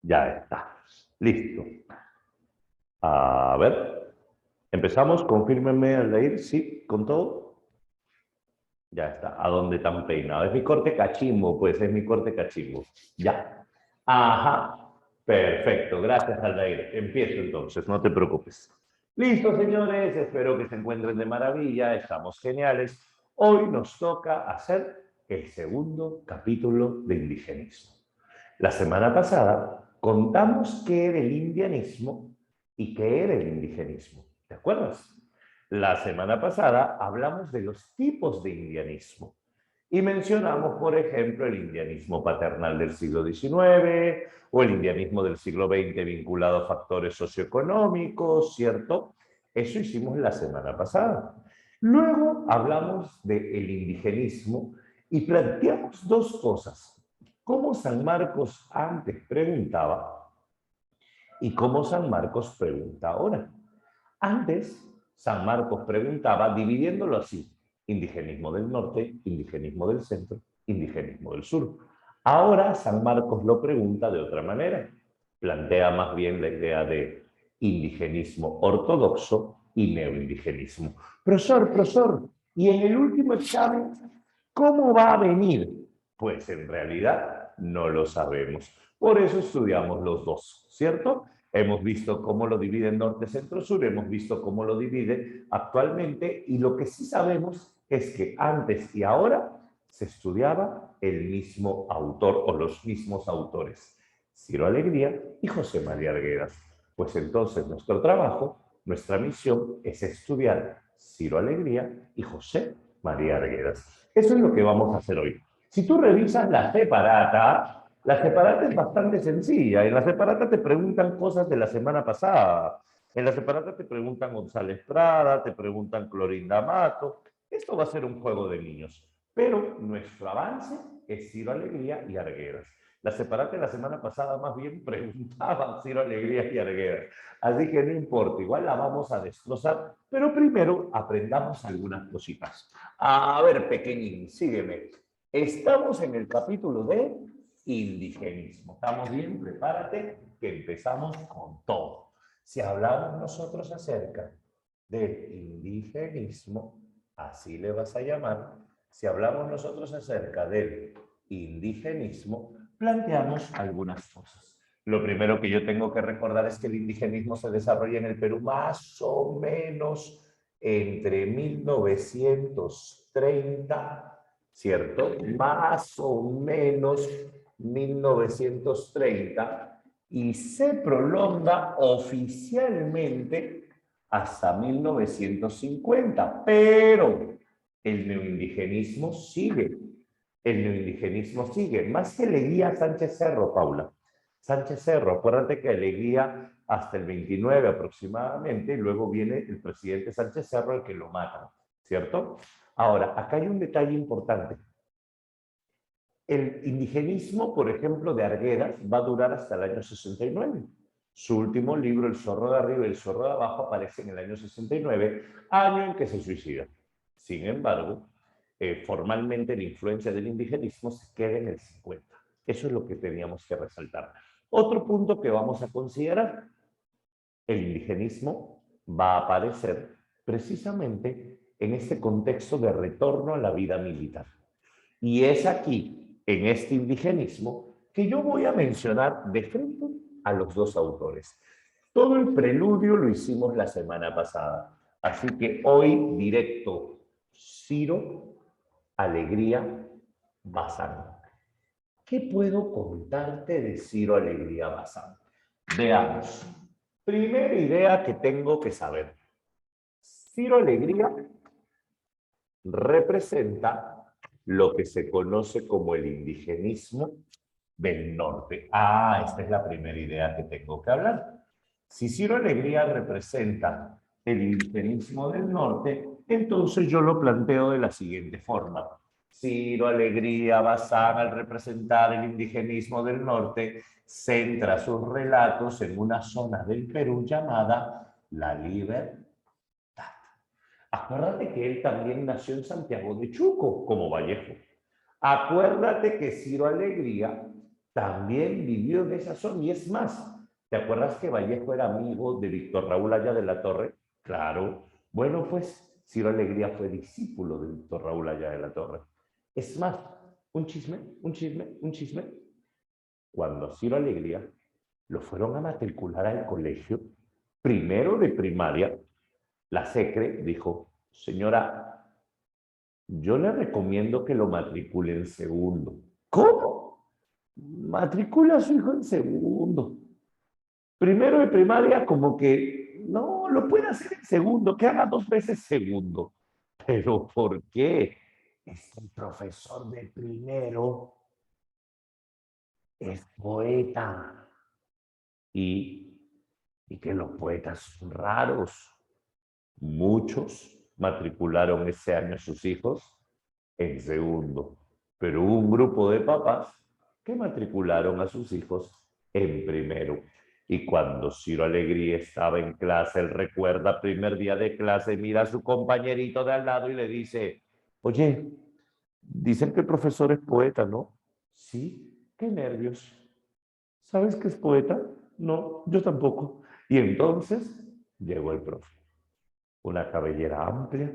Ya está. Listo. A ver. Empezamos. Confírmenme al ir. Sí, con todo. Ya está. ¿A dónde tan peinado? Es mi corte cachimbo, pues es mi corte cachimbo. Ya. Ajá. Perfecto. Gracias, Aldair. Empiezo entonces, no te preocupes. Listo, señores. Espero que se encuentren de maravilla. Estamos geniales. Hoy nos toca hacer el segundo capítulo de indigenismo. La semana pasada contamos qué era el indianismo y qué era el indigenismo. ¿Te acuerdas? La semana pasada hablamos de los tipos de indianismo y mencionamos, por ejemplo, el indianismo paternal del siglo XIX o el indianismo del siglo XX vinculado a factores socioeconómicos, ¿cierto? Eso hicimos la semana pasada. Luego hablamos del indigenismo y planteamos dos cosas. Cómo San Marcos antes preguntaba y cómo San Marcos pregunta ahora. Antes, San Marcos preguntaba dividiéndolo así: indigenismo del norte, indigenismo del centro, indigenismo del sur. Ahora San Marcos lo pregunta de otra manera. Plantea más bien la idea de indigenismo ortodoxo y neoindigenismo. Profesor, y en el último examen, ¿cómo va a venir? Pues en realidad no lo sabemos. Por eso estudiamos los dos, ¿cierto? Hemos visto cómo lo divide en norte, centro, sur, hemos visto cómo lo divide actualmente y lo que sí sabemos es que antes y ahora se estudiaba el mismo autor o los mismos autores, Ciro Alegría y José María Arguedas. Pues entonces nuestro trabajo, nuestra misión es estudiar Ciro Alegría y José María Arguedas. Eso es lo que vamos a hacer hoy. Si tú revisas la separata es bastante sencilla. En la separata te preguntan cosas de la semana pasada. En la separata te preguntan González Prada, te preguntan Clorinda Mato. Esto va a ser un juego de niños. Pero nuestro avance es Ciro Alegría y Arguedas. La separata de la semana pasada más bien preguntaba Ciro Alegría y Arguedas. Así que no importa, igual la vamos a destrozar. Pero primero aprendamos algunas cositas. A ver, pequeñín, sígueme. Estamos en el capítulo de indigenismo. ¿Estamos bien? Prepárate, que empezamos con todo. Si hablamos nosotros acerca del indigenismo, así le vas a llamar, si hablamos nosotros acerca del indigenismo, planteamos algunas cosas. Lo primero que yo tengo que recordar es que el indigenismo se desarrolla en el Perú más o menos entre 1930, ¿cierto? Más o menos 1930 y se prolonga oficialmente hasta 1950, pero el neoindigenismo sigue. El neoindigenismo sigue. Más que Leguía Sánchez Cerro, Paula. Sánchez Cerro, acuérdate que Leguía hasta el 29 aproximadamente, y luego viene el presidente Sánchez Cerro el que lo mata, ¿cierto? Ahora, acá hay un detalle importante. El indigenismo, por ejemplo, de Arguedas va a durar hasta el año 69. Su último libro, El zorro de arriba y el zorro de abajo, aparece en el año 69, año en que se suicida. Sin embargo, formalmente la influencia del indigenismo se queda en el 50. Eso es lo que teníamos que resaltar. Otro punto que vamos a considerar: el indigenismo va a aparecer precisamente en este contexto de retorno a la vida militar. Y es aquí, en este indigenismo, que yo voy a mencionar de frente a los dos autores. Todo el preludio lo hicimos la semana pasada, así que hoy directo, Ciro Alegría Bazán. ¿Qué puedo contarte de Ciro Alegría Bazán? Veamos. Primera idea que tengo que saber. Ciro Alegría representa lo que se conoce como el indigenismo del norte. Ah, esta es la primera idea que tengo que hablar. Si Ciro Alegría representa el indigenismo del norte, entonces yo lo planteo de la siguiente forma. Ciro Alegría Bazán, al representar el indigenismo del norte, centra sus relatos en una zona del Perú llamada La Libertad. Acuérdate que él también nació en Santiago de Chuco, como Vallejo. Acuérdate que Ciro Alegría también vivió en esa zona. Y es más, ¿te acuerdas que Vallejo era amigo de Víctor Raúl Aya de la Torre? Claro. Bueno, pues Ciro Alegría fue discípulo de Víctor Raúl Aya de la Torre. Es más, un chisme, un chisme, un chisme. Cuando Ciro Alegría lo fueron a matricular al colegio, primero de primaria, la SECRE dijo, señora, yo le recomiendo que lo matricule en segundo. ¿Cómo? Matricula a su hijo en segundo. Primero de primaria, como que no, lo puede hacer en segundo, que haga 2 veces segundo. ¿Pero por qué? Es que el profesor de primero es poeta. Y que los poetas son raros. Muchos matricularon ese año a sus hijos en segundo, pero hubo un grupo de papás que matricularon a sus hijos en primero. Y cuando Ciro Alegría estaba en clase, él recuerda primer día de clase, mira a su compañerito de al lado y le dice, oye, dicen que el profesor es poeta, ¿no? Sí, qué nervios. ¿Sabes que es poeta? No, yo tampoco. Y entonces llegó el profe. Una cabellera amplia,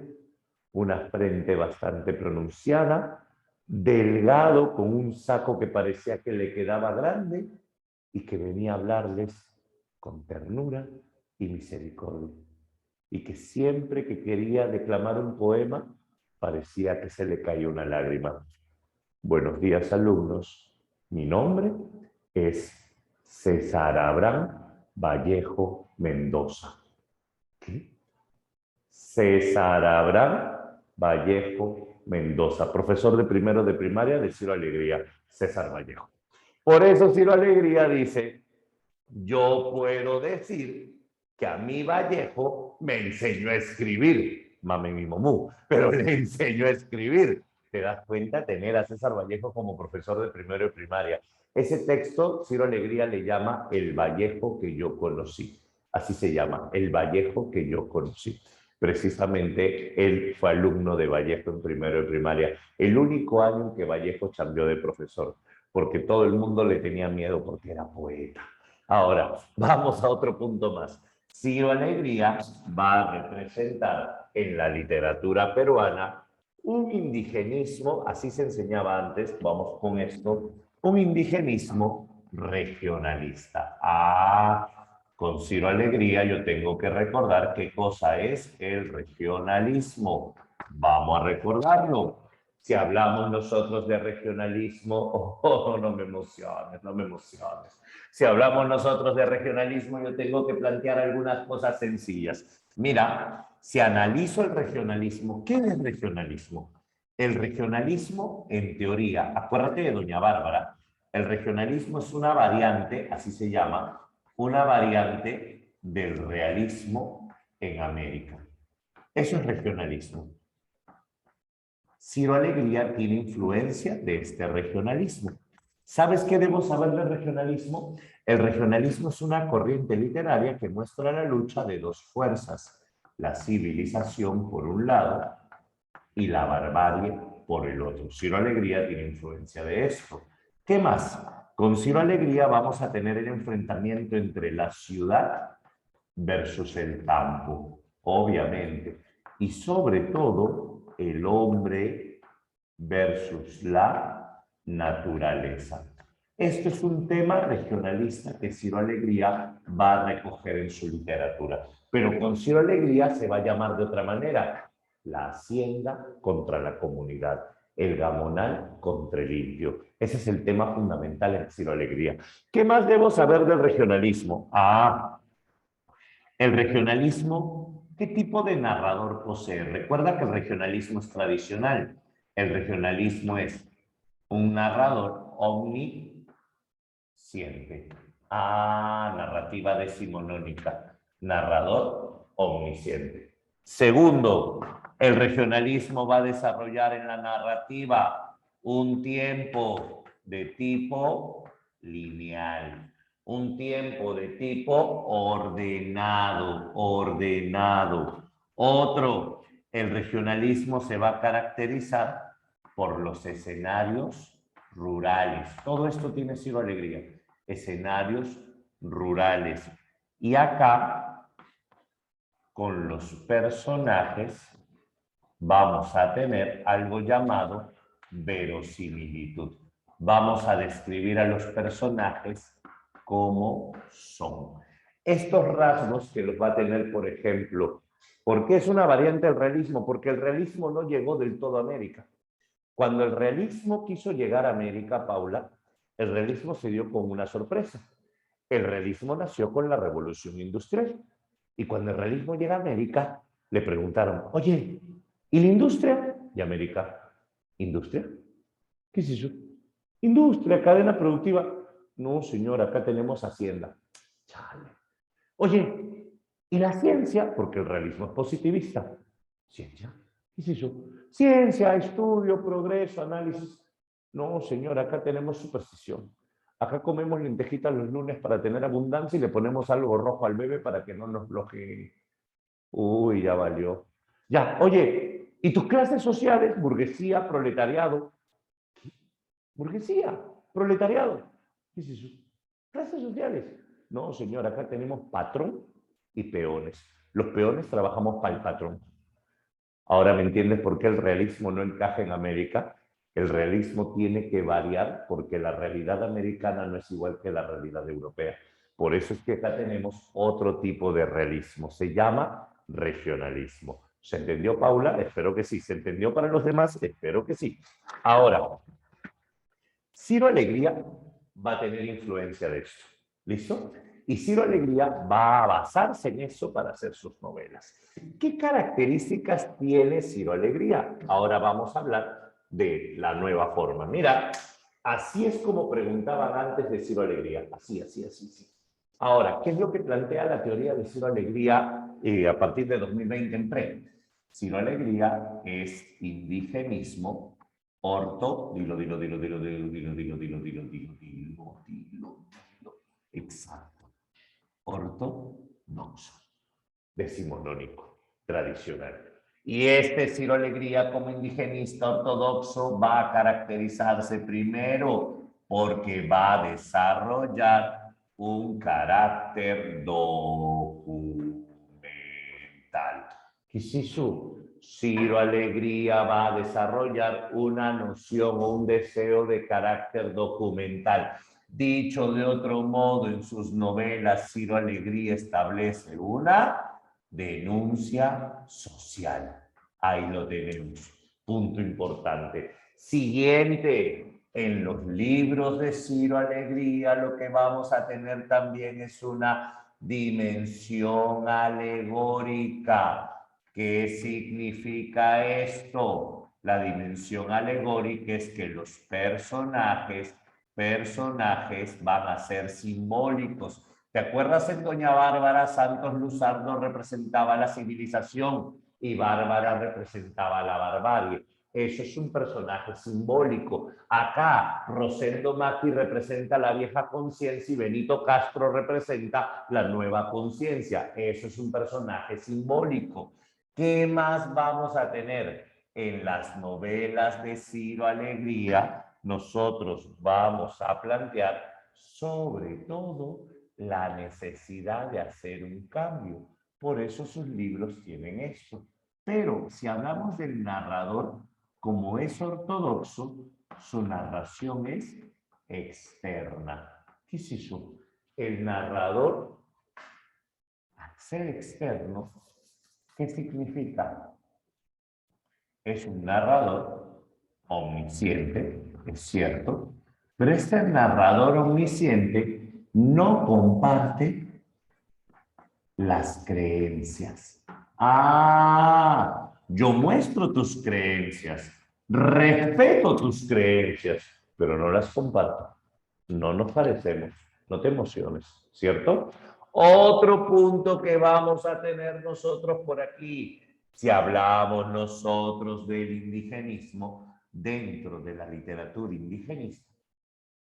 una frente bastante pronunciada, delgado, con un saco que parecía que le quedaba grande y que venía a hablarles con ternura y misericordia. Y que siempre que quería declamar un poema, parecía que se le caía una lágrima. Buenos días, alumnos. Mi nombre es César Abraham Vallejo Mendoza. ¿Qué? César Abraham Vallejo Mendoza, profesor de primero de primaria de Ciro Alegría, César Vallejo. Por eso Ciro Alegría dice, yo puedo decir que a mí Vallejo me enseñó a escribir, mame mi momú, pero le enseñó a escribir. ¿Te das cuenta? Tener a César Vallejo como profesor de primero de primaria. Ese texto, Ciro Alegría le llama El Vallejo que yo conocí. Así se llama, El Vallejo que yo conocí. Precisamente él fue alumno de Vallejo en primero de primaria, el único año en que Vallejo cambió de profesor, porque todo el mundo le tenía miedo porque era poeta. Ahora, vamos a otro punto más. Ciro Alegría va a representar en la literatura peruana un indigenismo, así se enseñaba antes, vamos con esto, un indigenismo regionalista. Con Ciro Alegría yo tengo que recordar qué cosa es el regionalismo. Vamos a recordarlo. Si hablamos nosotros de regionalismo, no me emociones, no me emociones. Si hablamos nosotros de regionalismo, yo tengo que plantear algunas cosas sencillas. Mira, si analizo el regionalismo, ¿qué es regionalismo? El regionalismo, en teoría, acuérdate de doña Bárbara, el regionalismo es una variante, así se llama, una variante del realismo en América. Eso es regionalismo. Ciro Alegría tiene influencia de este regionalismo. ¿Sabes qué debo saber del regionalismo? El regionalismo es una corriente literaria que muestra la lucha de dos fuerzas, la civilización por un lado y la barbarie por el otro. Ciro Alegría tiene influencia de esto. ¿Qué más? Con Ciro Alegría vamos a tener el enfrentamiento entre la ciudad versus el campo, obviamente. Y sobre todo, el hombre versus la naturaleza. Esto es un tema regionalista que Ciro Alegría va a recoger en su literatura. Pero con Ciro Alegría se va a llamar de otra manera. La hacienda contra la comunidad. El gamonal contra el indio. Ese es el tema fundamental en Ciro Alegría. ¿Qué más debo saber del regionalismo? El regionalismo, ¿qué tipo de narrador posee? Recuerda que el regionalismo es tradicional. El regionalismo es un narrador omnisciente. Narrativa decimonónica. Narrador omnisciente. Segundo, el regionalismo va a desarrollar en la narrativa un tiempo de tipo lineal. Un tiempo de tipo ordenado. Otro, el regionalismo se va a caracterizar por los escenarios rurales. Todo esto tiene Ciro Alegría. Escenarios rurales. Y acá, con los personajes, vamos a tener algo llamado verosimilitud. Vamos a describir a los personajes como son. Estos rasgos que los va a tener, por ejemplo, ¿por qué es una variante del realismo? Porque el realismo no llegó del todo a América. Cuando el realismo quiso llegar a América, Paula, el realismo se dio con una sorpresa. El realismo nació con la Revolución Industrial. Y cuando el realismo llega a América, le preguntaron, oye, ¿y la industria? Y América, ¿industria? ¿Qué es eso? Industria, cadena productiva. No, señor, acá tenemos hacienda. Chale. Oye, ¿y la ciencia? Porque el realismo es positivista. ¿Ciencia? ¿Qué es eso? Ciencia, estudio, progreso, análisis. No, señor, acá tenemos superstición. Acá comemos lentejitas los lunes para tener abundancia y le ponemos algo rojo al bebé para que no nos bloquee. Uy, ya valió. Ya, oye, ¿y tus clases sociales? Burguesía, proletariado. ¿Qué? Burguesía, proletariado. ¿Qué es eso? Clases sociales. No, señor, acá tenemos patrón y peones. Los peones trabajamos para el patrón. Ahora me entiendes por qué el realismo no encaja en América. El realismo tiene que variar porque la realidad americana no es igual que la realidad europea. Por eso es que acá tenemos otro tipo de realismo. Se llama regionalismo. ¿Se entendió, Paula? Espero que sí. ¿Se entendió para los demás? Espero que sí. Ahora, Ciro Alegría va a tener influencia de esto. ¿Listo? Y Ciro Alegría va a basarse en eso para hacer sus novelas. ¿Qué características tiene Ciro Alegría? Ahora vamos a hablar de la nueva forma. Mira, así es como preguntaban antes de Ciro Alegría. Así. Ahora, ¿qué es lo que plantea la teoría de Ciro Alegría a partir de 2020 en PRE? Ciro Alegría es indigenismo, exacto. Ortodoxo, decimonónico, tradicional. Y este Ciro Alegría como indigenista ortodoxo va a caracterizarse primero porque va a desarrollar un carácter documental. ¿Qué es eso? Ciro Alegría va a desarrollar una noción o un deseo de carácter documental. Dicho de otro modo, en sus novelas, Ciro Alegría establece una denuncia social. Ahí lo tenemos. Punto importante. Siguiente, en los libros de Ciro Alegría lo que vamos a tener también es una dimensión alegórica. ¿Qué significa esto? La dimensión alegórica es que los personajes van a ser simbólicos. ¿Te acuerdas en Doña Bárbara Santos Luzardo representaba la civilización y Bárbara representaba la barbarie? Eso es un personaje simbólico. Acá, Rosendo Macri representa la vieja conciencia y Benito Castro representa la nueva conciencia. Eso es un personaje simbólico. ¿Qué más vamos a tener? En las novelas de Ciro Alegría, nosotros vamos a plantear sobre todo la necesidad de hacer un cambio. Por eso sus libros tienen esto. Pero si hablamos del narrador, como es ortodoxo, su narración es externa. ¿Qué es eso? El narrador, al ser externo, ¿qué significa? Es un narrador omnisciente, es cierto, pero este narrador omnisciente no comparte las creencias. Ah, yo muestro tus creencias, respeto tus creencias, pero no las comparto. No nos parecemos, no te emociones, ¿cierto? Otro punto que vamos a tener nosotros por aquí, si hablamos nosotros del indigenismo, dentro de la literatura indigenista,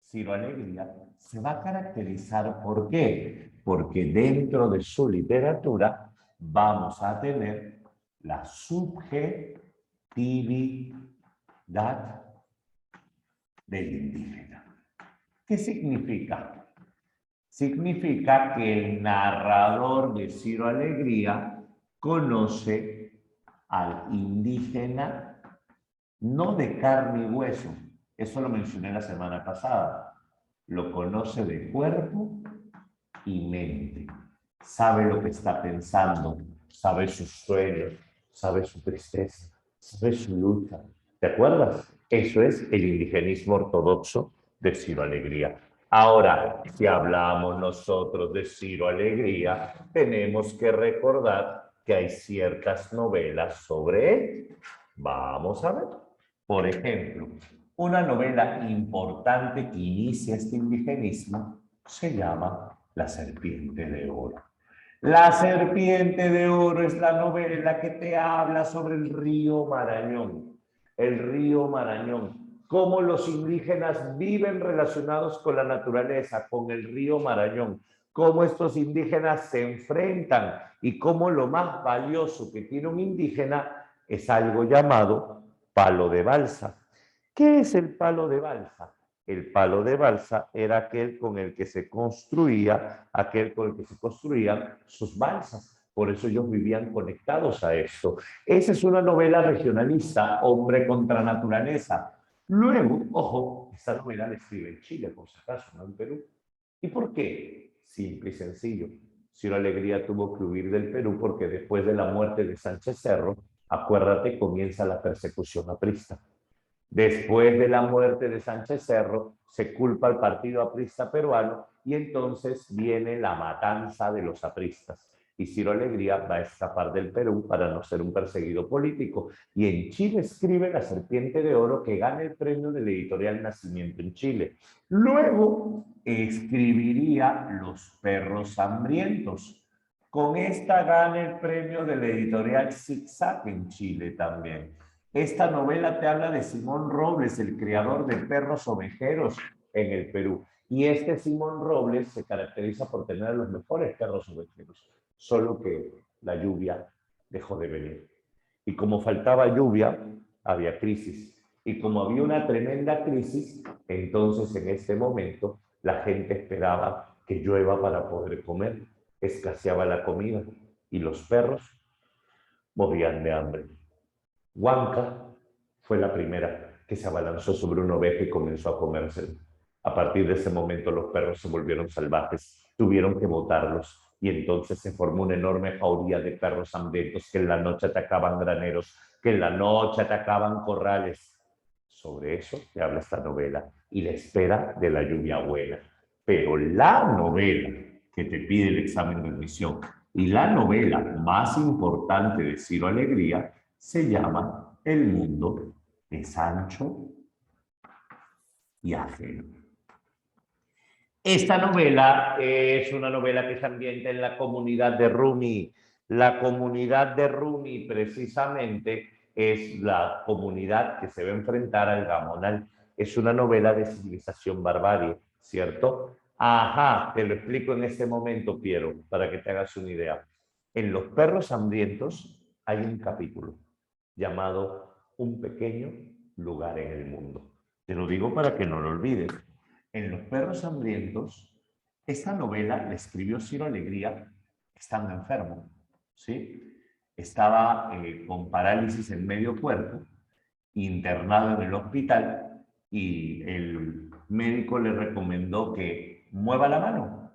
Ciro Alegría se va a caracterizar, ¿por qué? Porque dentro de su literatura vamos a tener la subjetividad del indígena. ¿Qué significa? Significa que el narrador de Ciro Alegría conoce al indígena no de carne y hueso, eso lo mencioné la semana pasada, lo conoce de cuerpo y mente. Sabe lo que está pensando, sabe sus sueños, sabe su tristeza, sabe su lucha. ¿Te acuerdas? Eso es el indigenismo ortodoxo de Ciro Alegría. Ahora, si hablamos nosotros de Ciro Alegría, tenemos que recordar que hay ciertas novelas sobre él. Vamos a ver. Por ejemplo, una novela importante que inicia este indigenismo se llama La Serpiente de Oro. La Serpiente de Oro es la novela que te habla sobre el río Marañón. El río Marañón. Cómo los indígenas viven relacionados con la naturaleza, con el río Marañón. Cómo estos indígenas se enfrentan y cómo lo más valioso que tiene un indígena es algo llamado palo de balsa. ¿Qué es el palo de balsa? El palo de balsa era aquel con el que se construía, aquel con el que se construían sus balsas. Por eso ellos vivían conectados a esto. Esa es una novela regionalista, hombre contra naturaleza. Luego, ojo, esta novela la escribe en Chile, por si acaso, no en Perú. ¿Y por qué? Simple y sencillo. Ciro Alegría tuvo que huir del Perú porque después de la muerte de Sánchez Cerro, acuérdate, comienza la persecución aprista. Después de la muerte de Sánchez Cerro, se culpa al partido aprista peruano y entonces viene la matanza de los apristas. Y Ciro Alegría va a escapar del Perú para no ser un perseguido político. Y en Chile escribe La Serpiente de Oro, que gana el premio de la editorial Nacimiento en Chile. Luego escribiría Los Perros Hambrientos. Con esta gana el premio de la editorial Zigzag en Chile también. Esta novela te habla de Simón Robles, el creador de perros ovejeros en el Perú. Y este Simón Robles se caracteriza por tener los mejores perros ovejeros, solo que la lluvia dejó de venir. Y como faltaba lluvia, había crisis. Y como había una tremenda crisis, entonces en este momento la gente esperaba que llueva para poder comer. Escaseaba la comida y los perros morían de hambre. Huanca fue la primera que se abalanzó sobre una oveja y comenzó a comérsela. A partir de ese momento los perros se volvieron salvajes, tuvieron que botarlos y entonces se formó una enorme jauría de perros hambrientos que en la noche atacaban graneros, que en la noche atacaban corrales. Sobre eso te habla esta novela y la espera de la lluvia buena. Pero la novela que te pide el examen de admisión y la novela más importante de Ciro Alegría se llama El mundo de Sancho y Ajeno. Esta novela es una novela que se ambienta en la comunidad de Rumi. La comunidad de Rumi precisamente es la comunidad que se va a enfrentar al Gamonal. Es una novela de civilización barbarie, ¿cierto? Ajá, te lo explico en este momento, Piero, para que te hagas una idea. En Los Perros Hambrientos hay un capítulo llamado Un pequeño lugar en el mundo. Te lo digo para que no lo olvides. En Los Perros Hambrientos, esta novela la escribió Ciro Alegría estando enfermo, ¿sí? Estaba con parálisis en medio cuerpo, internado en el hospital y el médico le recomendó que mueva la mano,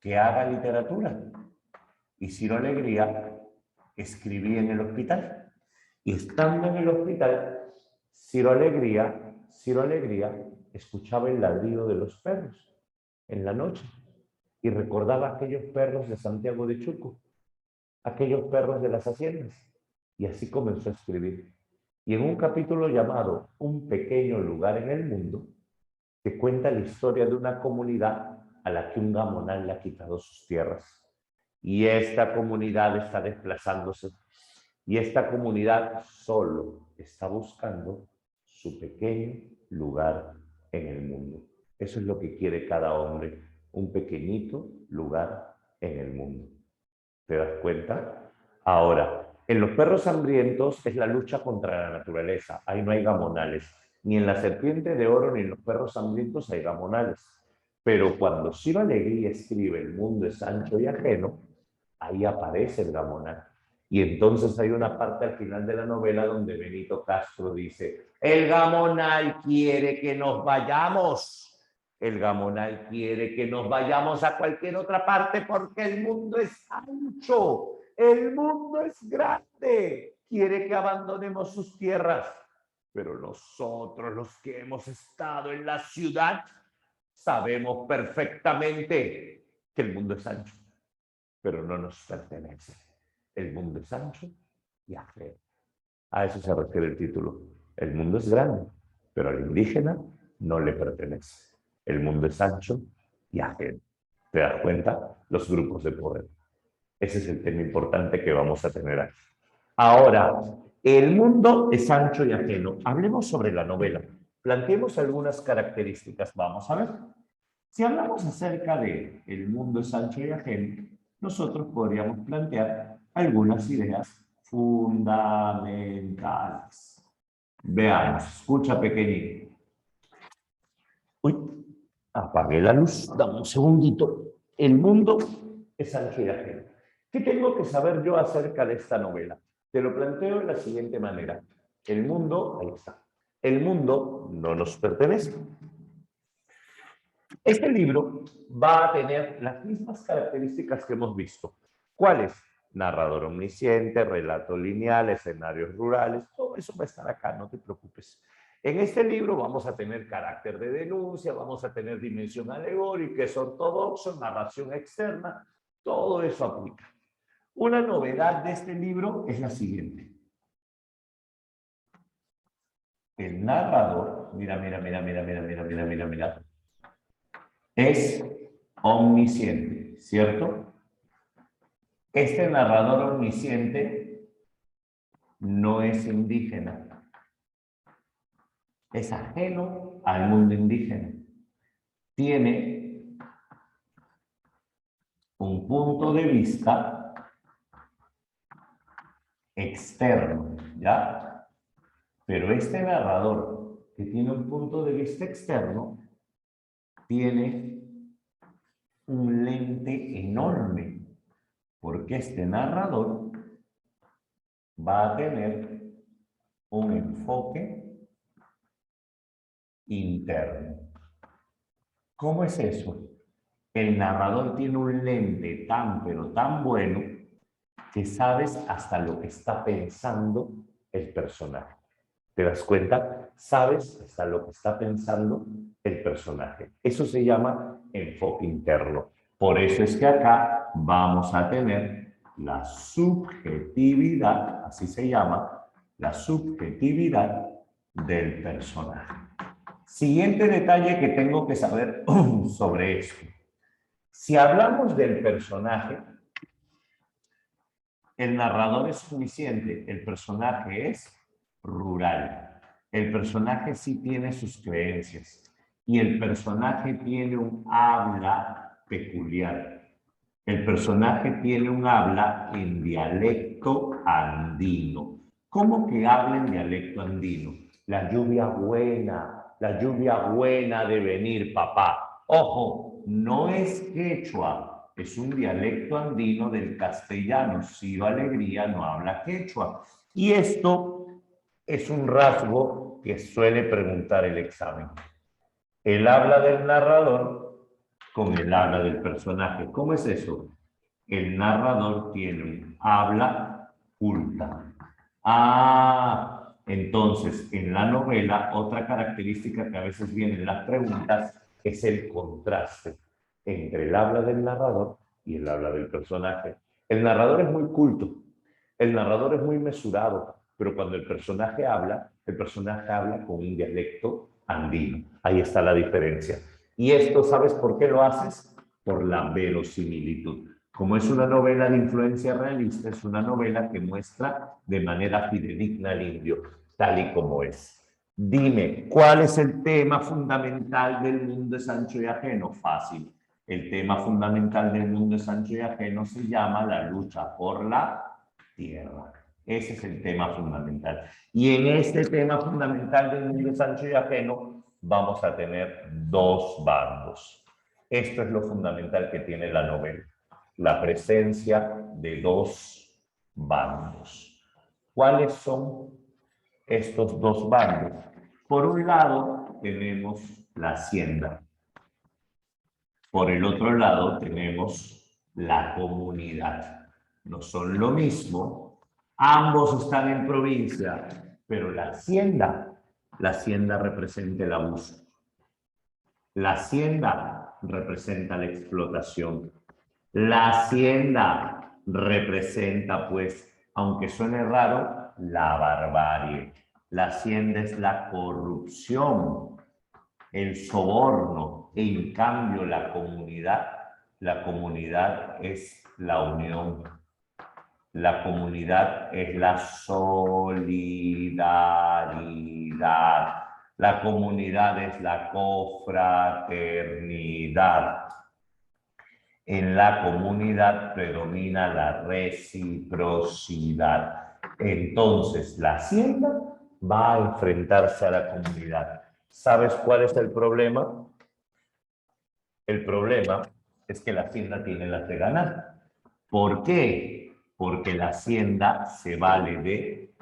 que haga literatura. Y Ciro Alegría escribía en el hospital. Y estando en el hospital, Ciro Alegría escuchaba el ladrido de los perros en la noche y recordaba aquellos perros de Santiago de Chuco, aquellos perros de las haciendas. Y así comenzó a escribir. Y en un capítulo llamado Un pequeño lugar en el mundo, te cuenta la historia de una comunidad a la que un gamonal le ha quitado sus tierras. Y esta comunidad está desplazándose. Y esta comunidad solo está buscando su pequeño lugar en el mundo. Eso es lo que quiere cada hombre, un pequeñito lugar en el mundo. ¿Te das cuenta? Ahora, en Los Perros Hambrientos es la lucha contra la naturaleza. Ahí no hay gamonales. Ni en la serpiente de oro ni en los perros hambrientos hay gamonales. Pero cuando Ciro Alegría escribe El mundo es ancho y ajeno, ahí aparece el gamonal. Y entonces hay una parte al final de la novela donde Benito Castro dice, el gamonal quiere que nos vayamos. El gamonal quiere que nos vayamos a cualquier otra parte porque el mundo es ancho, el mundo es grande. Quiere que abandonemos sus tierras. Pero nosotros, los que hemos estado en la ciudad, sabemos perfectamente que el mundo es ancho, pero no nos pertenece. El mundo es ancho y ajeno. A eso se refiere el título. El mundo es grande, pero al indígena no le pertenece. El mundo es ancho y ajeno. ¿Te das cuenta? Los grupos de poder. Ese es el tema importante que vamos a tener aquí. Ahora, el mundo es ancho y ajeno. Hablemos sobre la novela. Planteemos algunas características. Vamos a ver. Si hablamos acerca de el mundo es ancho y ajeno, nosotros podríamos plantear algunas ideas fundamentales. Veamos, escucha pequeñito. Uy, apagué la luz, dame un segundito. El mundo es ancho y ajeno. ¿Qué tengo que saber yo acerca de esta novela? Te lo planteo de la siguiente manera. El mundo, ahí está. El mundo no nos pertenece. Este libro va a tener las mismas características que hemos visto. ¿Cuáles? Narrador omnisciente, relato lineal, escenarios rurales, todo eso va a estar acá, no te preocupes. En este libro vamos a tener carácter de denuncia, vamos a tener dimensión alegórica, es ortodoxo, narración externa, todo eso aplica. Una novedad de este libro es la siguiente. El narrador, mira, es omnisciente, ¿cierto? Este narrador omnisciente no es indígena, es ajeno al mundo indígena. Tiene un punto de vista externo, ¿ya? Pero este narrador que tiene un punto de vista externo tiene un lente enorme, porque este narrador va a tener un enfoque interno. ¿Cómo es eso? El narrador tiene un lente tan, pero tan bueno que sabes hasta lo que está pensando el personaje. ¿Te das cuenta? Sabes hasta lo que está pensando el personaje. Eso se llama enfoque interno. Por eso es que acá vamos a tener la subjetividad, así se llama, la subjetividad del personaje. Siguiente detalle que tengo que saber sobre esto. Si hablamos del personaje, el narrador es omnisciente, el personaje es rural. El personaje sí tiene sus creencias y el personaje tiene un habla peculiar. El personaje tiene un habla en dialecto andino. ¿Cómo que habla en dialecto andino? La lluvia buena de venir, papá. Ojo, no es quechua, es un dialecto andino del castellano. Ciro Alegría no habla quechua. Y esto es un rasgo que suele preguntar el examen. El habla del narrador con el habla del personaje. ¿Cómo es eso? El narrador tiene un habla culta. Ah, entonces, en la novela, otra característica que a veces viene en las preguntas es el contraste entre el habla del narrador y el habla del personaje. El narrador es muy culto, el narrador es muy mesurado, pero cuando el personaje habla con un dialecto andino. Ahí está la diferencia. Y esto, ¿sabes por qué lo haces? Por la verosimilitud. Como es una novela de influencia realista, es una novela que muestra de manera fidedigna al indio, tal y como es. Dime, ¿cuál es el tema fundamental del mundo es ancho y ajeno? Fácil. El tema fundamental del mundo es ancho y ajeno se llama la lucha por la tierra. Ese es el tema fundamental. Y en este tema fundamental del mundo Sancho y ajeno, vamos a tener dos bandos. Esto es lo fundamental que tiene la novela, la presencia de dos bandos. ¿Cuáles son estos dos bandos? Por un lado tenemos la hacienda. Por el otro lado tenemos la comunidad. No son lo mismo. Ambos están en provincia, pero la hacienda representa el abuso. La hacienda representa la explotación. La hacienda representa, pues, aunque suene raro, la barbarie. La hacienda es la corrupción, el soborno. En cambio, la comunidad es la unión. La comunidad es la solidaridad. La comunidad es la confraternidad. En la comunidad predomina la reciprocidad. Entonces, la hacienda va a enfrentarse a la comunidad. ¿Sabes cuál es el problema? El problema es que la hacienda tiene las de ganar. ¿Por qué? Porque la hacienda se vale de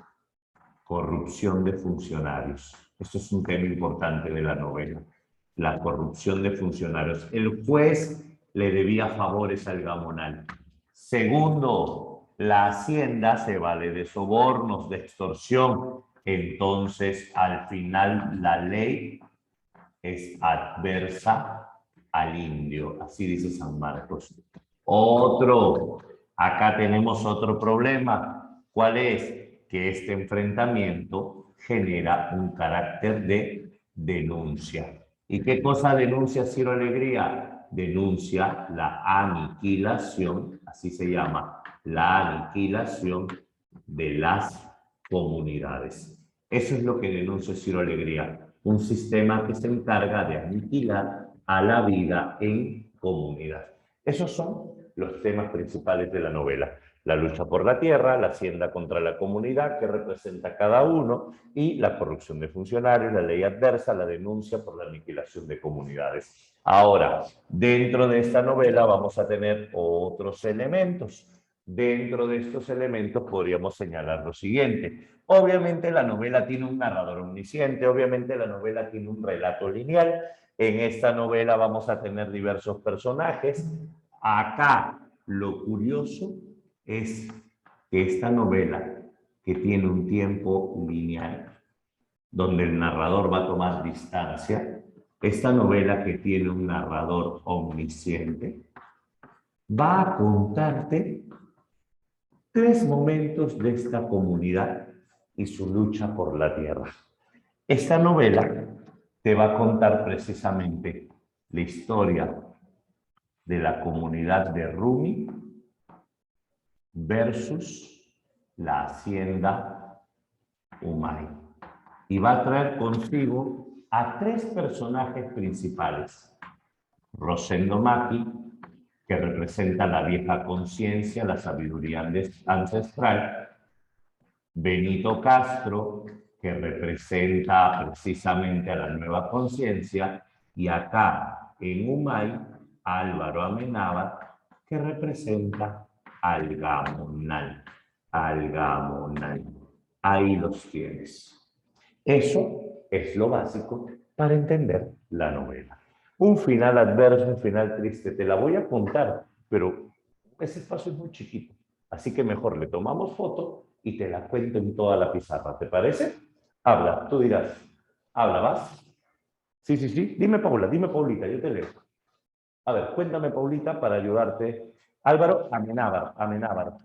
corrupción de funcionarios. Esto es un tema importante de la novela. La corrupción de funcionarios. El juez le debía favores al Gamonal. Segundo, la hacienda se vale de sobornos, de extorsión. Entonces, al final, la ley es adversa al indio. Así dice San Marcos. Acá tenemos otro problema. ¿Cuál es? Que este enfrentamiento genera un carácter de denuncia. ¿Y qué cosa denuncia Ciro Alegría? Denuncia la aniquilación, así se llama, la aniquilación de las comunidades. Eso es lo que denuncia Ciro Alegría, un sistema que se encarga de aniquilar a la vida en comunidad. Esos son los temas principales de la novela. La lucha por la tierra, la hacienda contra la comunidad que representa cada uno y la corrupción de funcionarios, la ley adversa, la denuncia por la aniquilación de comunidades. Ahora, dentro de esta novela vamos a tener otros elementos. Dentro de estos elementos podríamos señalar lo siguiente. Obviamente la novela tiene un narrador omnisciente, obviamente la novela tiene un relato lineal. En esta novela vamos a tener diversos personajes. Acá lo curioso es que esta novela, que tiene un tiempo lineal, donde el narrador va a tomar distancia, esta novela que tiene un narrador omnisciente, va a contarte 3 momentos de esta comunidad y su lucha por la tierra. Esta novela te va a contar precisamente la historia de la comunidad de Rumi versus la hacienda Umay. Y va a traer consigo a 3 personajes principales. Rosendo Maki, que representa la vieja conciencia, la sabiduría ancestral. Benito Castro, que representa precisamente a la nueva conciencia. Y acá, en Umay, Álvaro Amenábar, que representa al Gamonal. Al Gamonal. Ahí los tienes. Eso es lo básico para entender la novela. Un final adverso, un final triste, te la voy a contar, pero ese espacio es muy chiquito. Así que mejor le tomamos foto y te la cuento en toda la pizarra. ¿Te parece? Habla, tú dirás. Habla, ¿vas? Sí, sí, sí. Dime, Paula, dime, Paulita, yo te leo. A ver, cuéntame, Paulita, para ayudarte. Álvaro Amenábar, Amenábar.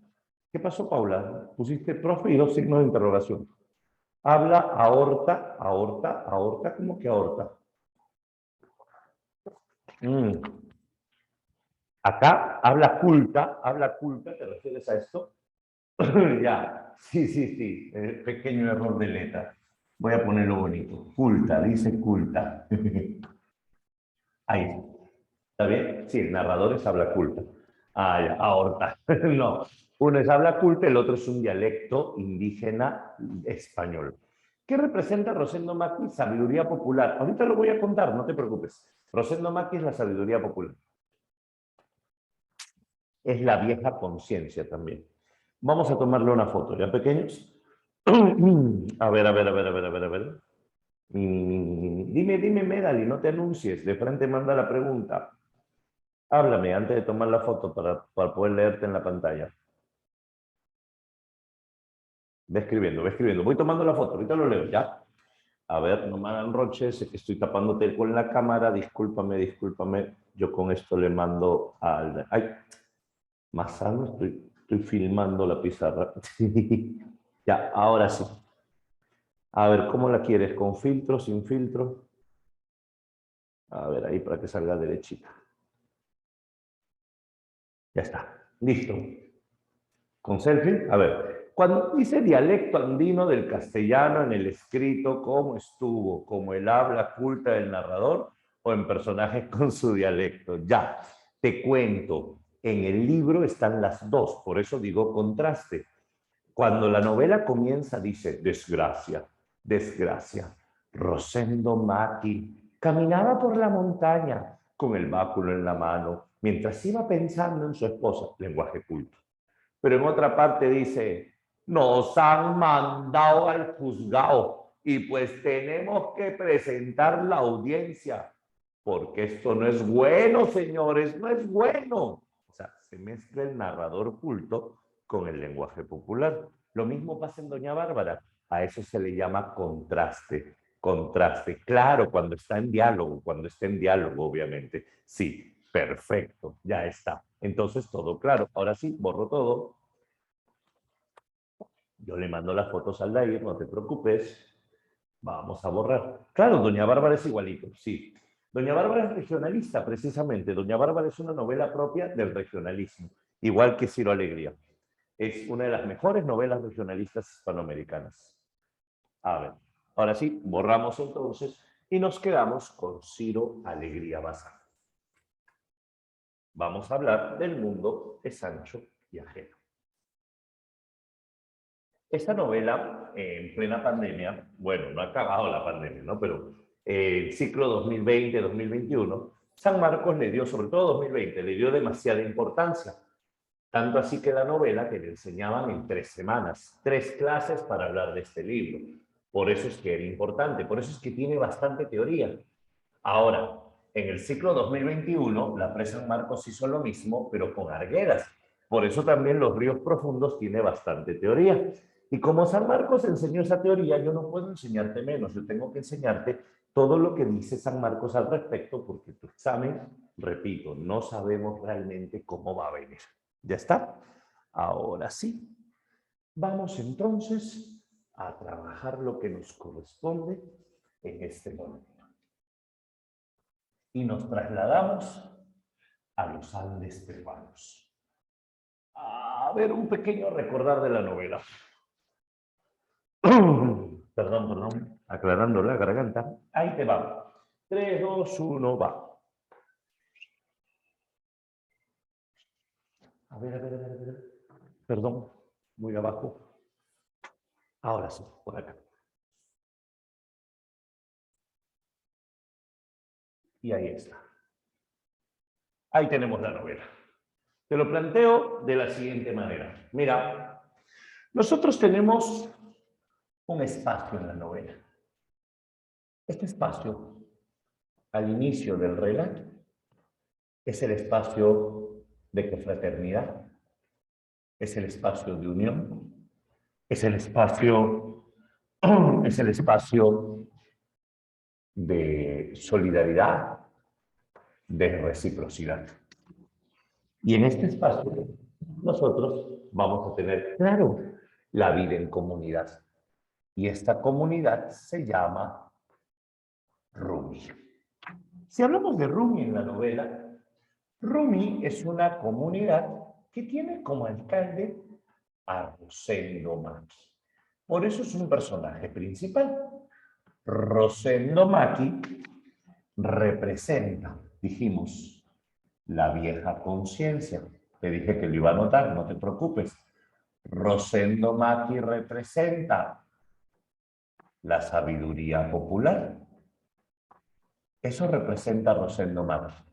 ¿Qué pasó, Paula? Pusiste profe y 2 signos de interrogación. Habla aorta, aorta, aorta, ¿cómo que aorta? Acá habla culta, ¿te refieres a esto? Ya, sí, sí, sí, pequeño error de letra. Voy a ponerlo bonito. Culta, dice culta. Ahí, ¿está bien? Sí, el narrador es habla culta. Ah, ya, aorta. No. Uno es habla culta, el otro es un dialecto indígena español. ¿Qué representa Rosendo Maqui? Sabiduría popular. Ahorita lo voy a contar, no te preocupes. Rosendo Maqui es la sabiduría popular. Es la vieja conciencia también. Vamos a tomarle una foto, ¿ya pequeños? A ver, a ver, a ver, a ver, a ver, a ver. Dime, Medali, no te anuncies. De frente manda la pregunta. Háblame antes de tomar la foto para poder leerte en la pantalla. Ve escribiendo, ve escribiendo. Voy tomando la foto, ahorita lo leo, ¿ya? A ver, no me hagan roche, sé que estoy tapándote con la cámara, discúlpame, discúlpame. Yo con esto le mando al... ¡Ay! Más sano, estoy filmando la pizarra. Ya, ahora sí. A ver, ¿cómo la quieres? ¿Con filtro, sin filtro? A ver, ahí para que salga derechita. Ya está. Listo. ¿Con selfie? A ver, cuando dice dialecto andino del castellano en el escrito, ¿cómo estuvo? ¿Como el habla culta del narrador o en personajes con su dialecto? Ya, te cuento. En el libro están las dos, por eso digo contraste. Cuando la novela comienza dice, desgracia, desgracia. Rosendo Maqui caminaba por la montaña con el báculo en la mano, mientras iba pensando en su esposa, lenguaje culto. Pero en otra parte dice, nos han mandado al juzgado y pues tenemos que presentar la audiencia, porque esto no es bueno, señores, no es bueno. O sea, se mezcla el narrador culto con el lenguaje popular. Lo mismo pasa en Doña Bárbara. A eso se le llama contraste. Contraste. Claro, cuando está en diálogo, cuando está en diálogo, obviamente. Sí, perfecto, ya está. Entonces, todo claro. Ahora sí, borro todo. Yo le mando las fotos al Dair, no te preocupes. Vamos a borrar. Claro, Doña Bárbara es igualito, sí. Doña Bárbara es regionalista, precisamente. Doña Bárbara es una novela propia del regionalismo, igual que Ciro Alegría. Es una de las mejores novelas regionalistas hispanoamericanas. A ver, ahora sí, borramos entonces y nos quedamos con Ciro Alegría Bazán. Vamos a hablar del mundo de Sancho y Ajeno. Esta novela, en plena pandemia, bueno, no ha acabado la pandemia, ¿no? Pero el ciclo 2020-2021, San Marcos le dio, sobre todo 2020, le dio demasiada importancia. Tanto así que la novela que le enseñaban en 3 semanas, 3 clases para hablar de este libro. Por eso es que era importante, por eso es que tiene bastante teoría. Ahora, en el ciclo 2021, la presa San Marcos hizo lo mismo, pero con Arguedas. Por eso también los ríos profundos tiene bastante teoría. Y como San Marcos enseñó esa teoría, yo no puedo enseñarte menos. Yo tengo que enseñarte todo lo que dice San Marcos al respecto, porque tu examen, repito, no sabemos realmente cómo va a venir. ¿Ya está? Ahora sí. Vamos entonces a trabajar lo que nos corresponde en este momento. Y nos trasladamos a los Andes peruanos. A ver, un pequeño recordar de la novela. Perdón, aclarando la garganta. Ahí te va. 3, 2, 1, va. A ver, a ver, a ver, a ver. Perdón, muy abajo. Ahora sí, por acá. Y ahí está. Ahí tenemos la novela. Te lo planteo de la siguiente manera. Mira, nosotros tenemos un espacio en la novela. Este espacio, al inicio del relato, es el espacio de confraternidad, es el espacio de unión, es el espacio, es el espacio de solidaridad, de reciprocidad. Y en este espacio nosotros vamos a tener, claro, la vida en comunidad. Y esta comunidad se llama Rumi. Si hablamos de Rumi en la novela, Rumi es una comunidad que tiene como alcalde a Rosendo Maqui. Por eso es un personaje principal. Rosendo Maqui representa, dijimos, la vieja conciencia. Te dije que lo iba a anotar, no te preocupes. Rosendo Macchi representa la sabiduría popular. Eso representa Rosendo Macchi.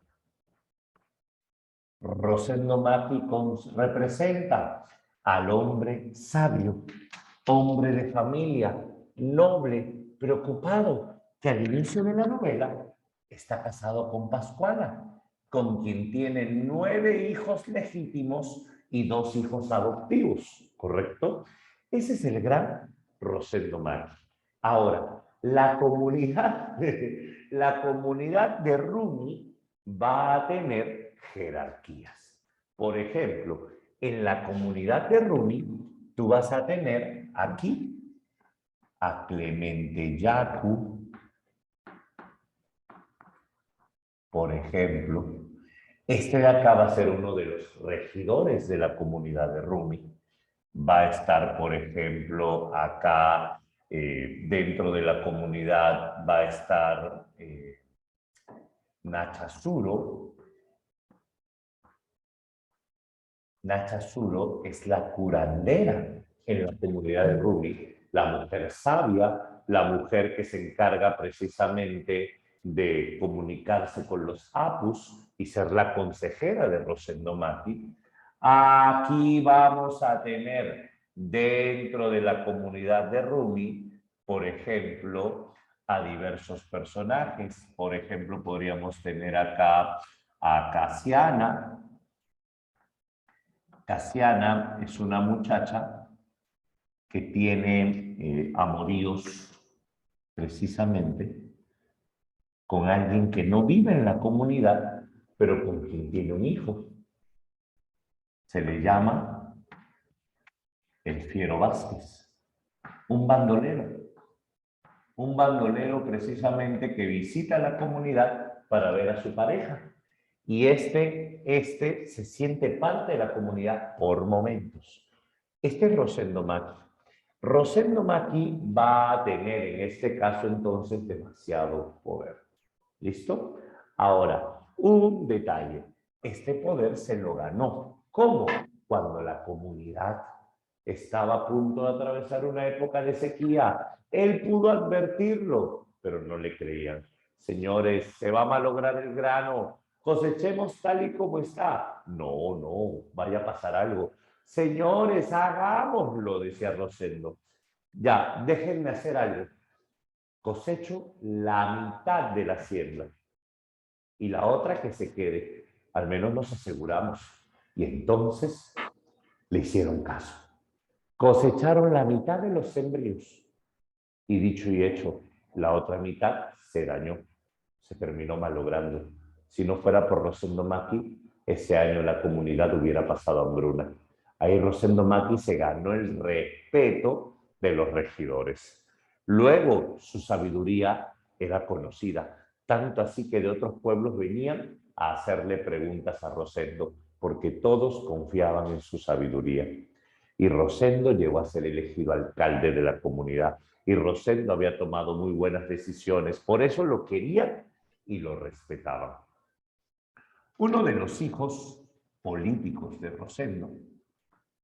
Rosendo Macchi representa al hombre sabio, hombre de familia, noble, preocupado, que al inicio de la novela está casado con Pascuala, con quien tiene 9 hijos legítimos y 2 hijos adoptivos, ¿correcto? Ese es el gran Rosendo Macchi. Ahora, la comunidad de Rumi va a tener jerarquías. Por ejemplo, en la comunidad de Rumi, tú vas a tener aquí a Clemente Yacu, por ejemplo. Este de acá va a ser uno de los regidores de la comunidad de Rumi. Va a estar, por ejemplo, acá dentro de la comunidad va a estar Nachasuro. Nachasuro es la curandera en la comunidad de Rumi, la mujer sabia, la mujer que se encarga precisamente de comunicarse con los apus y ser la consejera de Rosendo Macchi. Aquí vamos a tener dentro de la comunidad de Rumi, por ejemplo, a diversos personajes. Por ejemplo, podríamos tener acá a Casiana. Casiana es una muchacha que tiene amoríos precisamente con alguien que no vive en la comunidad, pero con quien tiene un hijo. Se le llama el Fiero Vázquez, un bandolero precisamente que visita la comunidad para ver a su pareja. Y este se siente parte de la comunidad por momentos. Este es Rosendo Macchi. Rosendo Macchi va a tener en este caso entonces demasiado poder. ¿Listo? Ahora, un detalle. Este poder se lo ganó. ¿Cómo? Cuando la comunidad estaba a punto de atravesar una época de sequía. Él pudo advertirlo, pero no le creían. Señores, se va a malograr el grano. Cosechemos tal y como está. No, no, vaya a pasar algo. Señores, hagámoslo, decía Rosendo. Ya, déjenme hacer algo. Cosecho la mitad de la hacienda y la otra que se quede. Al menos nos aseguramos. Y entonces le hicieron caso. Cosecharon la mitad de los sembríos y dicho y hecho, la otra mitad se dañó, se terminó malogrando. Si no fuera por Rosendo Macchi, ese año la comunidad hubiera pasado hambruna. Ahí Rosendo Macchi se ganó el respeto de los regidores. Luego su sabiduría era conocida, tanto así que de otros pueblos venían a hacerle preguntas a Rosendo, porque todos confiaban en su sabiduría. Y Rosendo llegó a ser elegido alcalde de la comunidad. Y Rosendo había tomado muy buenas decisiones, por eso lo querían y lo respetaban. Uno de los hijos políticos de Rosendo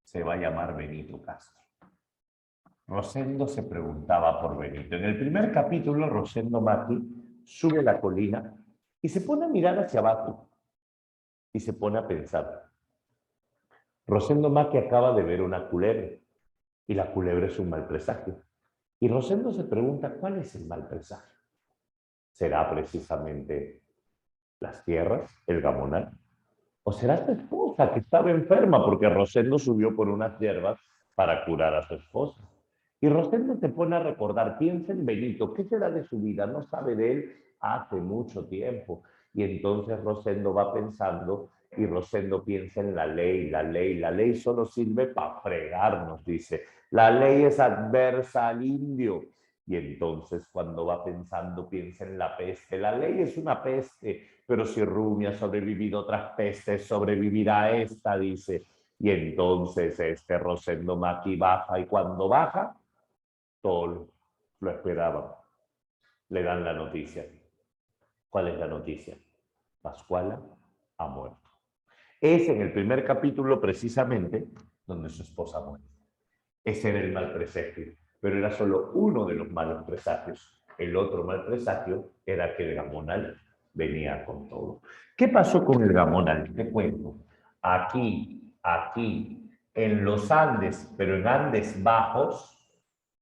se va a llamar Benito Castro. Rosendo se preguntaba por Benito. En el primer capítulo, Rosendo Macchi sube la colina y se pone a mirar hacia abajo y se pone a pensar. Rosendo Macchi acaba de ver una culebra y la culebra es un mal presagio. Y Rosendo se pregunta, ¿cuál es el mal presagio? ¿Será precisamente las tierras, el gamonal? ¿O será su esposa que estaba enferma porque Rosendo subió por unas hierbas para curar a su esposa? Y Rosendo se pone a recordar, piensa en Benito, ¿qué será de su vida? No sabe de él hace mucho tiempo. Y entonces Rosendo va pensando y Rosendo piensa en la ley, la ley solo sirve para fregarnos, dice. La ley es adversa al indio. Y entonces cuando va pensando, piensa en la peste. La ley es una peste, pero si Rumi ha sobrevivido a otras pestes, sobrevivirá esta, dice. Y entonces este Rosendo Macchi baja y cuando baja, todos lo esperaban. Le dan la noticia. ¿Cuál es la noticia? Pascuala ha muerto. Es en el primer capítulo precisamente donde su esposa muere. Ese era el mal presagio, pero era solo uno de los malos presagios. El otro mal presagio era que el gamonal venía con todo. ¿Qué pasó con el gamonal? Te cuento. Aquí, en los Andes, pero en Andes bajos,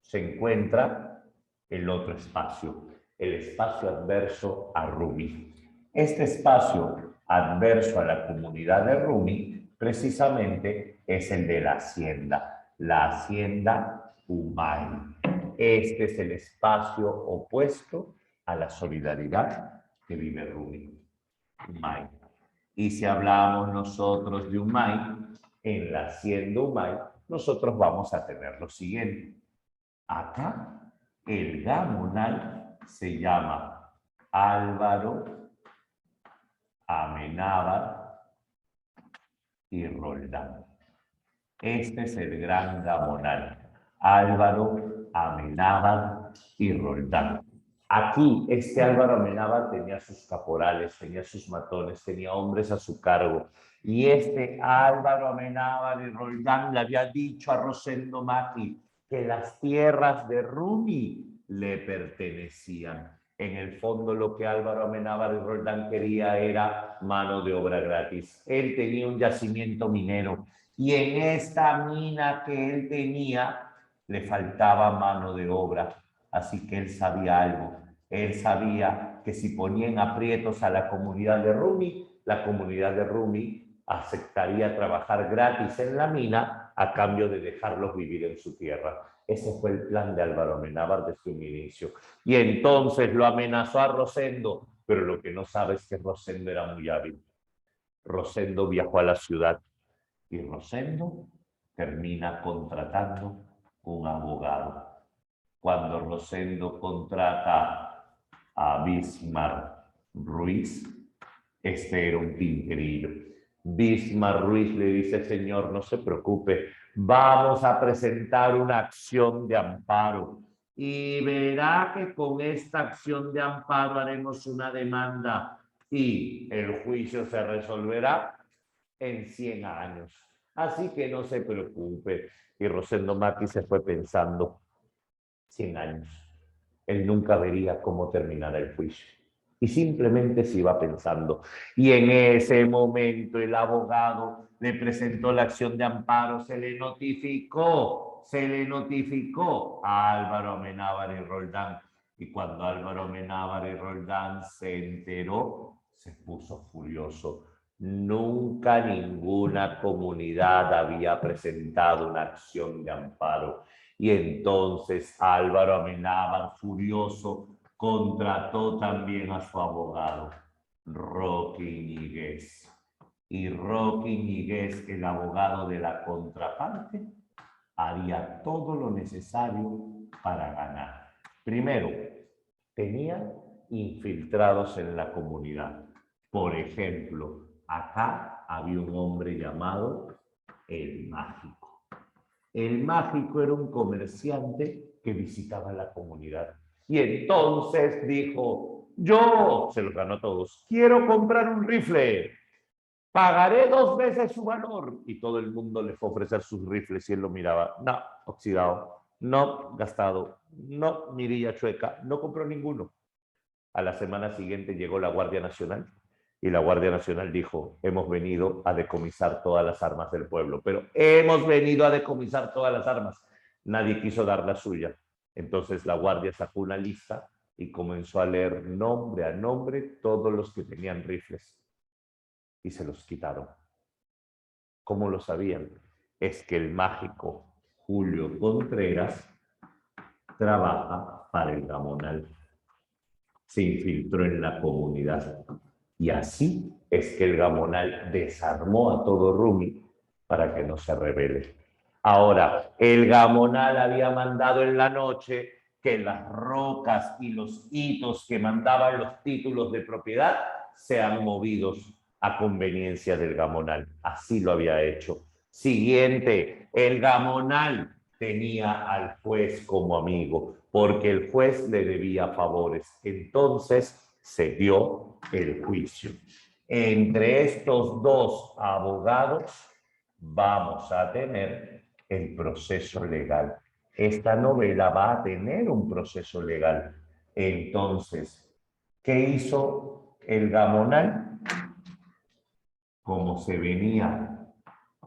se encuentra el otro espacio, el espacio adverso a Rumi. Este espacio adverso a la comunidad de Rumi precisamente es el de la hacienda Umay. Este es el espacio opuesto a la solidaridad que vive Rumi, Umay. Y si hablamos nosotros de Umay, en la hacienda Umay, nosotros vamos a tener lo siguiente. Acá, el gamonal se llama Álvaro Amenábar y Roldán. Este es el gran gamonal, Álvaro Amenábar y Roldán. Aquí, este Álvaro Amenábar tenía sus caporales, tenía sus matones, tenía hombres a su cargo. Y este Álvaro Amenábar y Roldán le había dicho a Rosendo Maqui que las tierras de Rumi le pertenecían. En el fondo, lo que Álvaro Amenábar y Roldán quería era mano de obra gratis. Él tenía un yacimiento minero y en esta mina que él tenía le faltaba mano de obra. Así que él sabía algo. Él sabía que si ponían aprietos a la comunidad de Rumi, la comunidad de Rumi aceptaría trabajar gratis en la mina a cambio de dejarlos vivir en su tierra. Ese fue el plan de Álvaro Amenábar desde un inicio. Y entonces lo amenazó a Rosendo, pero lo que no sabe es que Rosendo era muy hábil. Rosendo viajó a la ciudad y Rosendo termina contratando un abogado. Cuando Rosendo contrata a Bismarck Ruiz, este era un pinterillo. Bismarck Ruiz le dice, señor, no se preocupe, vamos a presentar una acción de amparo y verá que con esta acción de amparo haremos una demanda y el juicio se resolverá en 100 años. Así que no se preocupe. Y Rosendo Maqui se fue pensando, 100 años. Él nunca vería cómo terminara el juicio. Y simplemente se iba pensando. Y en ese momento el abogado le presentó la acción de amparo, se le notificó a Álvaro Amenábar y Roldán. Y cuando Álvaro Amenábar y Roldán se enteró, se puso furioso. Nunca ninguna comunidad había presentado una acción de amparo. Y entonces Álvaro Amenábar, furioso, contrató también a su abogado, Roque Iñiguez. Y Roque Iñiguez, el abogado de la contraparte, haría todo lo necesario para ganar. Primero, tenía infiltrados en la comunidad. Por ejemplo, acá había un hombre llamado El Mágico. El Mágico era un comerciante que visitaba la comunidad. Y entonces dijo, yo, se los ganó a todos, quiero comprar un rifle, pagaré 2 veces su valor. Y todo el mundo le fue a ofrecer sus rifles y él lo miraba, no, oxidado, no, gastado, no, mirilla chueca, no compró ninguno. A la semana siguiente llegó la Guardia Nacional y la Guardia Nacional dijo, hemos venido a decomisar todas las armas del pueblo, pero hemos venido a decomisar todas las armas. Nadie quiso dar la suya. Entonces la Guardia sacó una lista y comenzó a leer nombre a nombre todos los que tenían rifles y se los quitaron. ¿Cómo lo sabían? Es que el mágico Julio Contreras trabaja para el Gamonal. Se infiltró en la comunidad. Y así es que el Gamonal desarmó a todo Rumi para que no se rebele. Ahora, el Gamonal había mandado en la noche que las rocas y los hitos que mandaban los títulos de propiedad sean movidos a conveniencia del Gamonal. Así lo había hecho. Siguiente, el Gamonal tenía al juez como amigo, porque el juez le debía favores. Entonces se dio el juicio. Entre estos dos abogados vamos a tener el proceso legal. Esta novela va a tener un proceso legal. Entonces, ¿qué hizo el Gamonal? Como se venía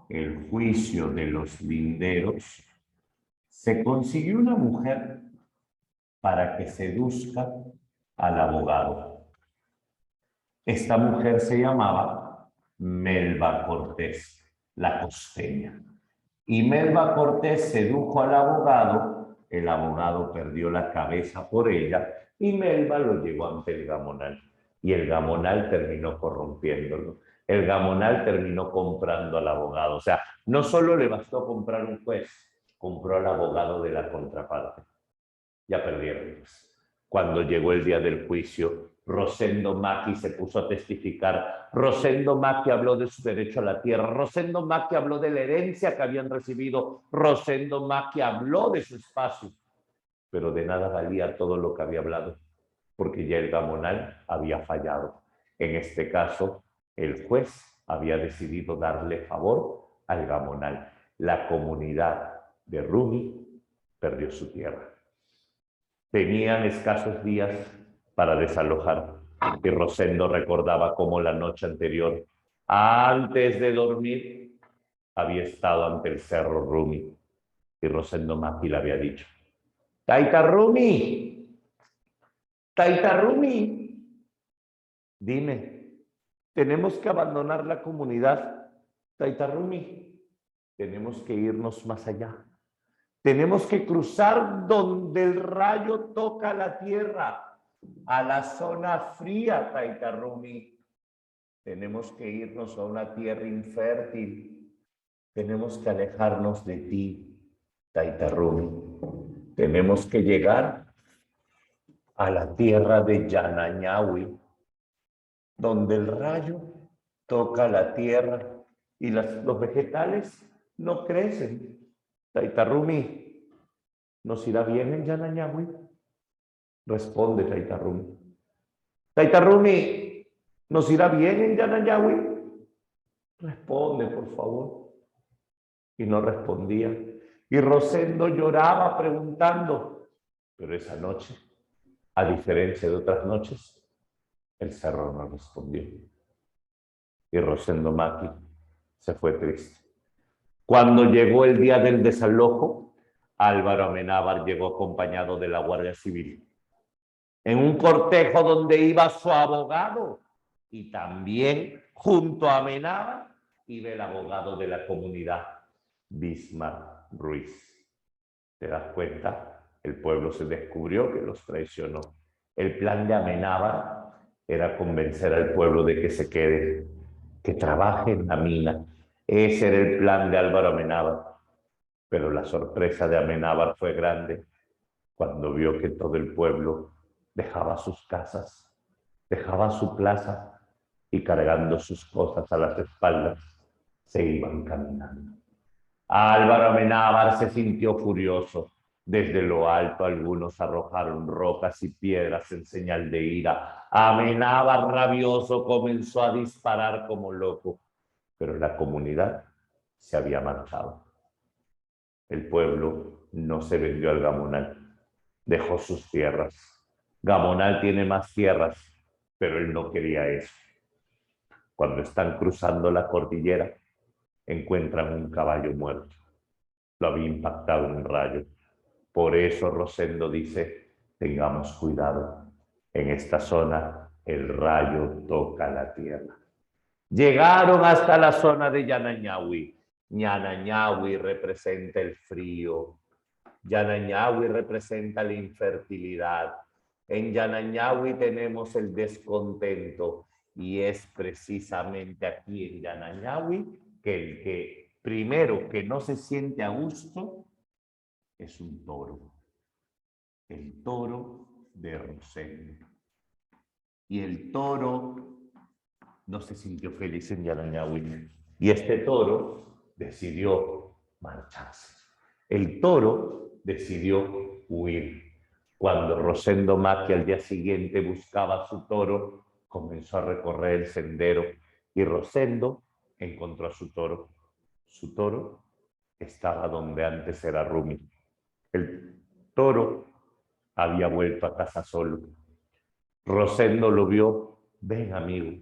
el juicio de los linderos, se consiguió una mujer para que seduzca al abogado. Esta mujer se llamaba Melba Cortés, la costeña. Y Melba Cortés sedujo al abogado, el abogado perdió la cabeza por ella y Melba lo llevó ante el Gamonal. Y el Gamonal terminó corrompiéndolo. El Gamonal terminó comprando al abogado. O sea, no solo le bastó comprar un juez, compró al abogado de la contraparte. Ya perdieron. Cuando llegó el día del juicio, Rosendo Macchi se puso a testificar. Rosendo Macchi habló de su derecho a la tierra. Rosendo Macchi habló de la herencia que habían recibido. Rosendo Macchi habló de su espacio. Pero de nada valía todo lo que había hablado, porque ya el Gamonal había fallado. En este caso, el juez había decidido darle favor al Gamonal. La comunidad de Rumi perdió su tierra. Tenían escasos días para desalojar y Rosendo recordaba cómo la noche anterior, antes de dormir, había estado ante el cerro Rumi y Rosendo Macchi le había dicho: Taita Rumi, Taita Rumi, dime, ¿tenemos que abandonar la comunidad? Taita Rumi, tenemos que irnos más allá. Tenemos que cruzar donde el rayo toca la tierra, a la zona fría, Taita Rumi. Tenemos que irnos a una tierra infértil. Tenemos que alejarnos de ti, Taita Rumi. Tenemos que llegar a la tierra de Yanañahui, donde el rayo toca la tierra y los vegetales no crecen. Taita Rumi, ¿nos irá bien en Yanañahui? Responde Taita Rumi. Taita Rumi, ¿nos irá bien en Yanañahui? Responde, por favor. Y no respondía. Y Rosendo lloraba preguntando. Pero esa noche, a diferencia de otras noches, el cerro no respondió. Y Rosendo Macchi se fue triste. Cuando llegó el día del desalojo, Álvaro Amenábar llegó acompañado de la Guardia Civil en un cortejo donde iba su abogado y también junto a Amenábar iba el abogado de la comunidad, Bismarck Ruiz. ¿Te das cuenta? El pueblo se descubrió que los traicionó. El plan de Amenábar era convencer al pueblo de que se quede, que trabaje en la mina. Ese era el plan de Álvaro Amenábar. Pero la sorpresa de Amenábar fue grande cuando vio que todo el pueblo dejaba sus casas, dejaba su plaza y cargando sus cosas a las espaldas se iban caminando. Álvaro Amenábar se sintió furioso. Desde lo alto algunos arrojaron rocas y piedras en señal de ira. Amenábar rabioso comenzó a disparar como loco, pero la comunidad se había marchado. El pueblo no se vendió al Gamonal, dejó sus tierras. Gamonal tiene más tierras, pero él no quería eso. Cuando están cruzando la cordillera, encuentran un caballo muerto. Lo había impactado un rayo. Por eso Rosendo dice, tengamos cuidado. En esta zona el rayo toca la tierra. Llegaron hasta la zona de Yanañahui. Yanañahui representa el frío. Yanañahui representa la infertilidad. En Yanañahui tenemos el descontento. Y es precisamente aquí en Yanañahui que el que primero que no se siente a gusto es un toro. El toro de Rosendo. Y el toro no se sintió feliz en Yanañahui. Y este toro decidió marcharse. El toro decidió huir. Cuando Rosendo Macchi al día siguiente buscaba a su toro, comenzó a recorrer el sendero y Rosendo encontró a su toro. Su toro estaba donde antes era Rumi. El toro había vuelto a casa solo. Rosendo lo vio. Ven, amigo,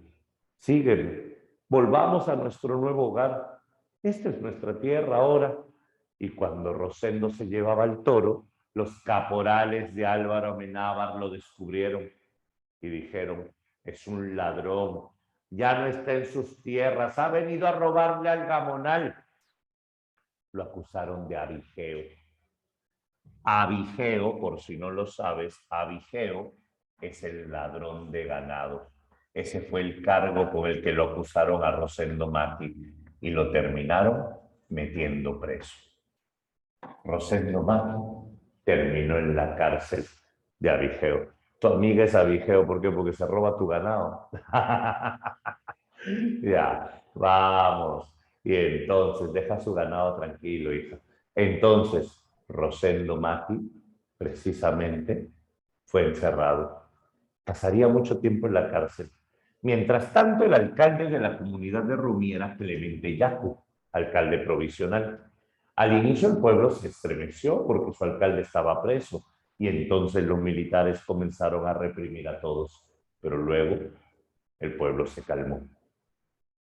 sígueme. Volvamos a nuestro nuevo hogar. Esta es nuestra tierra ahora. Y cuando Rosendo se llevaba al toro, los caporales de Álvaro Amenábar lo descubrieron y dijeron: es un ladrón, ya no está en sus tierras, ha venido a robarle al gamonal. Lo acusaron de avijeo. Avijeo, por si no lo sabes, avijeo es el ladrón de ganado. Ese fue el cargo con el que lo acusaron a Rosendo Macchi y lo terminaron metiendo preso. Rosendo Macchi terminó en la cárcel de Avijeo. Tu amiga es Avijeo, ¿por qué? Porque se roba tu ganado. Ya, vamos. Y entonces, deja su ganado tranquilo, hija. Entonces, Rosendo Macchi, precisamente, fue encerrado. Pasaría mucho tiempo en la cárcel. Mientras tanto, el alcalde de la comunidad de Rumi era Clemente Yacu, alcalde provisional. Al inicio el pueblo se estremeció porque su alcalde estaba preso y entonces los militares comenzaron a reprimir a todos. Pero luego el pueblo se calmó.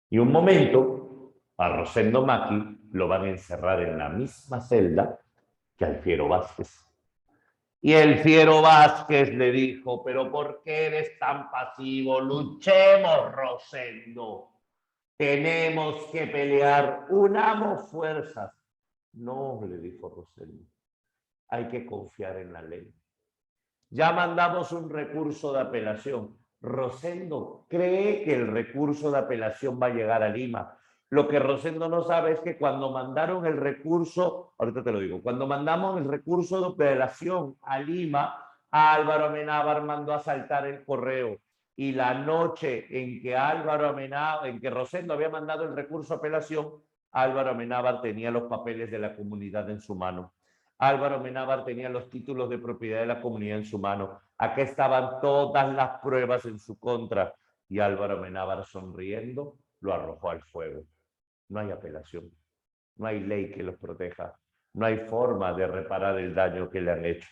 Y un momento, a Rosendo Macchi lo van a encerrar en la misma celda que al Fiero Vázquez. Y el Fiero Vázquez le dijo: pero ¿por qué eres tan pasivo? Luchemos, Rosendo. Tenemos que pelear, unamos fuerzas. No, le dijo Rosendo, hay que confiar en la ley. Ya mandamos un recurso de apelación. Rosendo cree que el recurso de apelación va a llegar a Lima. Lo que Rosendo no sabe es que cuando mandaron el recurso, ahorita te lo digo, cuando mandamos el recurso de apelación a Lima, Álvaro Amenábar mandó a saltar el correo. Y la noche en que Rosendo había mandado el recurso de apelación, Álvaro Amenábar tenía los papeles de la comunidad en su mano. Álvaro Amenábar tenía los títulos de propiedad de la comunidad en su mano. Acá estaban todas las pruebas en su contra. Y Álvaro Amenábar, sonriendo, lo arrojó al fuego. No hay apelación. No hay ley que los proteja. No hay forma de reparar el daño que le han hecho.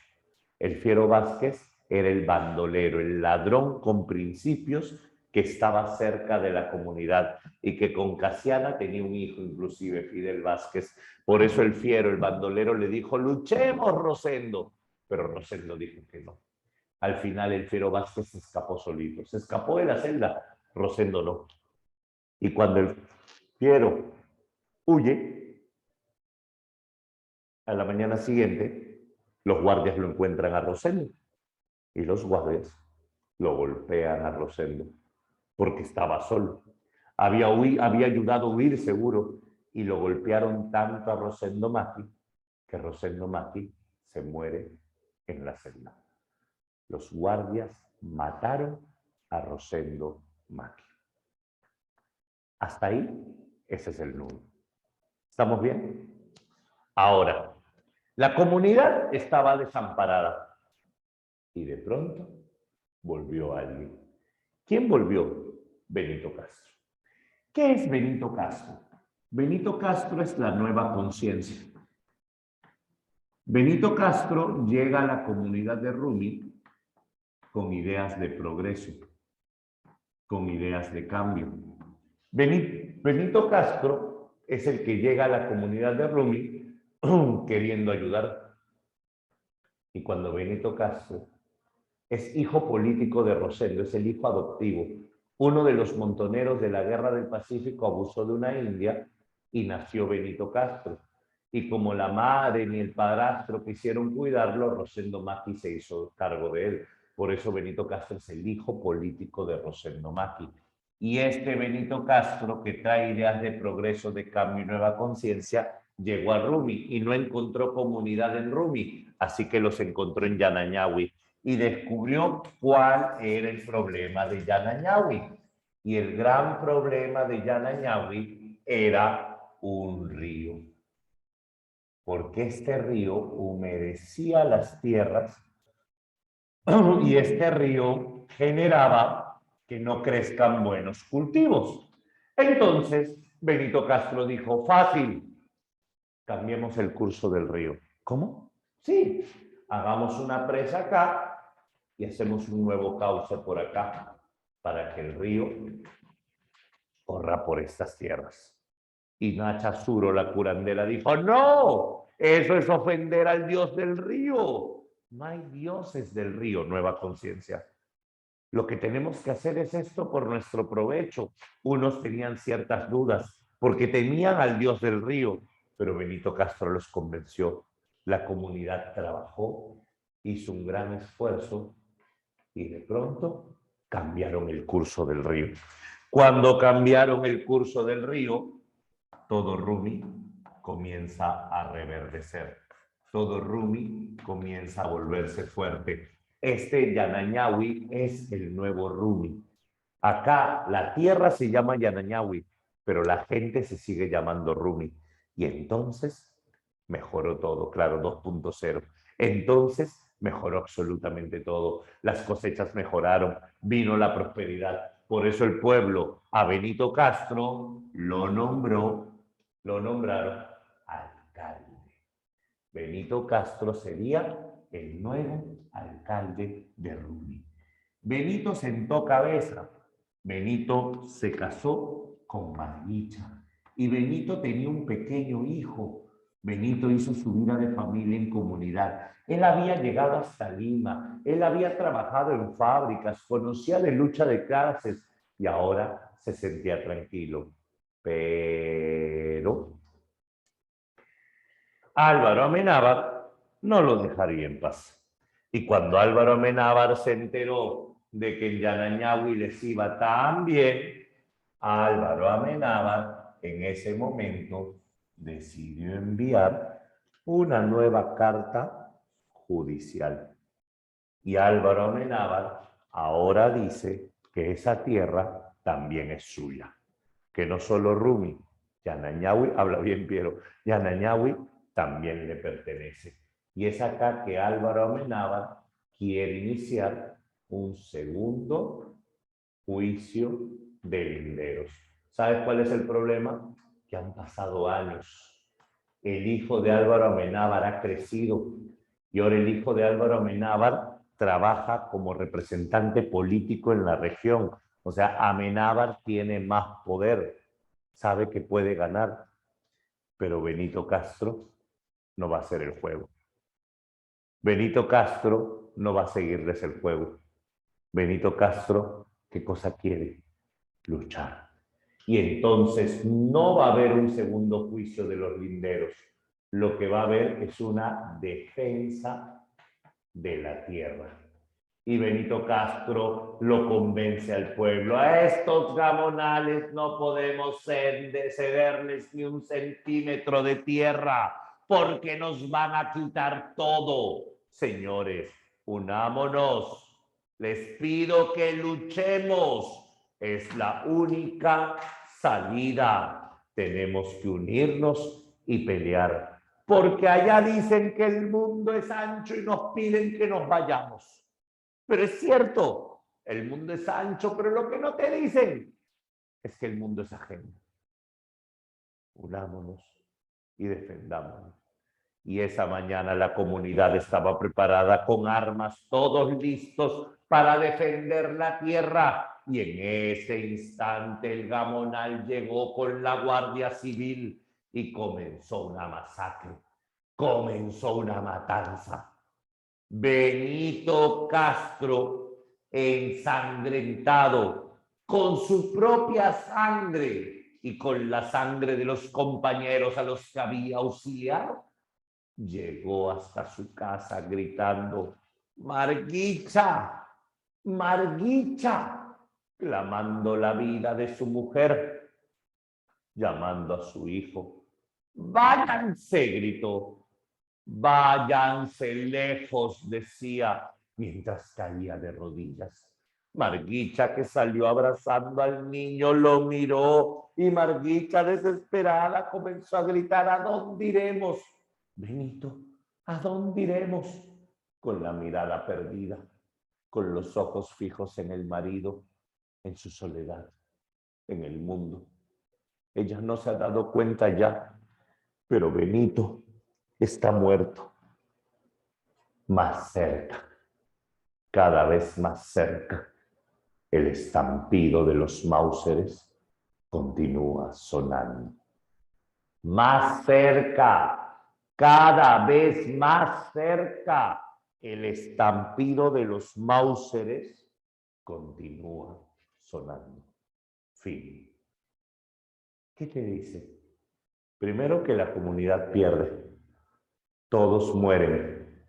El Fiero Vázquez era el bandolero, el ladrón con principios que estaba cerca de la comunidad y que con Casiana tenía un hijo, inclusive Fidel Vázquez. Por eso el Fiero, el bandolero, le dijo: luchemos, Rosendo. Pero Rosendo dijo que no. Al final el Fiero Vázquez se escapó solito. Se escapó de la celda. Rosendo no. Y cuando el Fiero huye, a la mañana siguiente, los guardias lo encuentran a Rosendo. Y los guardias lo golpean a Rosendo porque estaba solo. Había ayudado a huir seguro y lo golpearon tanto a Rosendo Macchi que Rosendo Macchi se muere en la celda. Los guardias mataron a Rosendo Macchi. Hasta ahí, ese es el nudo. ¿Estamos bien? Ahora, la comunidad estaba desamparada y de pronto volvió alguien. ¿Quién volvió? Benito Castro. ¿Qué es Benito Castro? Benito Castro es la nueva conciencia. Benito Castro llega a la comunidad de Rumi con ideas de progreso, con ideas de cambio. Benito Castro es el que llega a la comunidad de Rumi queriendo ayudar. Y cuando Benito Castro es hijo político de Rosendo, es el hijo adoptivo. Uno de los montoneros de la Guerra del Pacífico abusó de una india y nació Benito Castro. Y como la madre ni el padrastro quisieron cuidarlo, Rosendo Macchi se hizo cargo de él. Por eso Benito Castro es el hijo político de Rosendo Macchi. Y este Benito Castro, que trae ideas de progreso, de cambio y nueva conciencia, llegó a Rumi y no encontró comunidad en Rumi, así que los encontró en Yanañahui y descubrió cuál era el problema de Yanañahui. Y el gran problema de Yanañahui era un río. Porque este río humedecía las tierras y este río generaba que no crezcan buenos cultivos. Entonces, Benito Castro dijo, fácil, cambiemos el curso del río. ¿Cómo? Sí, hagamos una presa acá y hacemos un nuevo cauce por acá para que el río corra por estas tierras. Y Nacha Suro, la curandera, dijo, no, eso es ofender al dios del río. No hay dioses del río, nueva conciencia. Lo que tenemos que hacer es esto por nuestro provecho. Unos tenían ciertas dudas porque temían al dios del río, pero Benito Castro los convenció. La comunidad trabajó, hizo un gran esfuerzo y de pronto cambiaron el curso del río. Cuando cambiaron el curso del río, todo Rumi comienza a reverdecer. Todo Rumi comienza a volverse fuerte. Este Yanañahui es el nuevo Rumi. Acá la tierra se llama Yanañahui, pero la gente se sigue llamando Rumi. Y entonces mejoró todo, claro, 2.0. Entonces mejoró absolutamente todo. Las cosechas mejoraron, vino la prosperidad. Por eso el pueblo a Benito Castro lo nombraron alcalde. Benito Castro sería el nuevo alcalde de Rumi. Benito sentó cabeza. Benito se casó con Marguicha y Benito tenía un pequeño hijo. Benito hizo su vida de familia en comunidad. Él había llegado hasta Lima, él había trabajado en fábricas, conocía de lucha de clases y ahora se sentía tranquilo. Pero Álvaro Amenábar no lo dejaría en paz. Y cuando Álvaro Amenábar se enteró de que en Yanañahui les iba tan bien, Álvaro Amenábar en ese momento decidió enviar una nueva carta judicial. Y Álvaro Amenábar ahora dice que esa tierra también es suya, que no solo Rumi, Yanañahui, habla bien Piero, Yanañahui también le pertenece. Y es acá que Álvaro Amenábar quiere iniciar un segundo juicio de linderos. ¿Sabes cuál es el problema? Que han pasado años. El hijo de Álvaro Amenábar ha crecido y ahora el hijo de Álvaro Amenábar trabaja como representante político en la región. O sea, Amenábar tiene más poder, sabe que puede ganar, pero Benito Castro no va a hacer el juego. Benito Castro no va a seguirles el juego. Benito Castro, ¿qué cosa quiere? Luchar. Y entonces no va a haber un segundo juicio de los linderos. Lo que va a haber es una defensa de la tierra. Y Benito Castro lo convence al pueblo. A estos gamonales no podemos cederles ni un centímetro de tierra porque nos van a quitar todo. Señores, unámonos. Les pido que luchemos. Es la única salida. Tenemos que unirnos y pelear. Porque allá dicen que el mundo es ancho y nos piden que nos vayamos. Pero es cierto, el mundo es ancho, pero lo que no te dicen es que el mundo es ajeno. Unámonos y defendámonos. Y esa mañana la comunidad estaba preparada con armas, todos listos para defender la tierra. Y en ese instante el gamonal llegó con la Guardia Civil y comenzó una masacre, comenzó una matanza. Benito Castro, ensangrentado, con su propia sangre y con la sangre de los compañeros a los que había auxiliado, llegó hasta su casa gritando, Marguicha, Marguicha, clamando la vida de su mujer, llamando a su hijo. Váyanse, gritó. Váyanse lejos, decía, mientras caía de rodillas. Marguicha, que salió abrazando al niño, lo miró y Marguicha, desesperada, comenzó a gritar, ¿a dónde iremos? Benito, ¿a dónde iremos? Con la mirada perdida, con los ojos fijos en el marido. en su soledad, en el mundo. Ella no se ha dado cuenta ya, pero Benito está muerto. Más cerca, cada vez más cerca, el estampido de los Mauseres continúa sonando. Más cerca, cada vez más cerca, el estampido de los Mauseres continúa sonando. Fin. ¿Qué te dice? Primero, que la comunidad pierde. Todos mueren.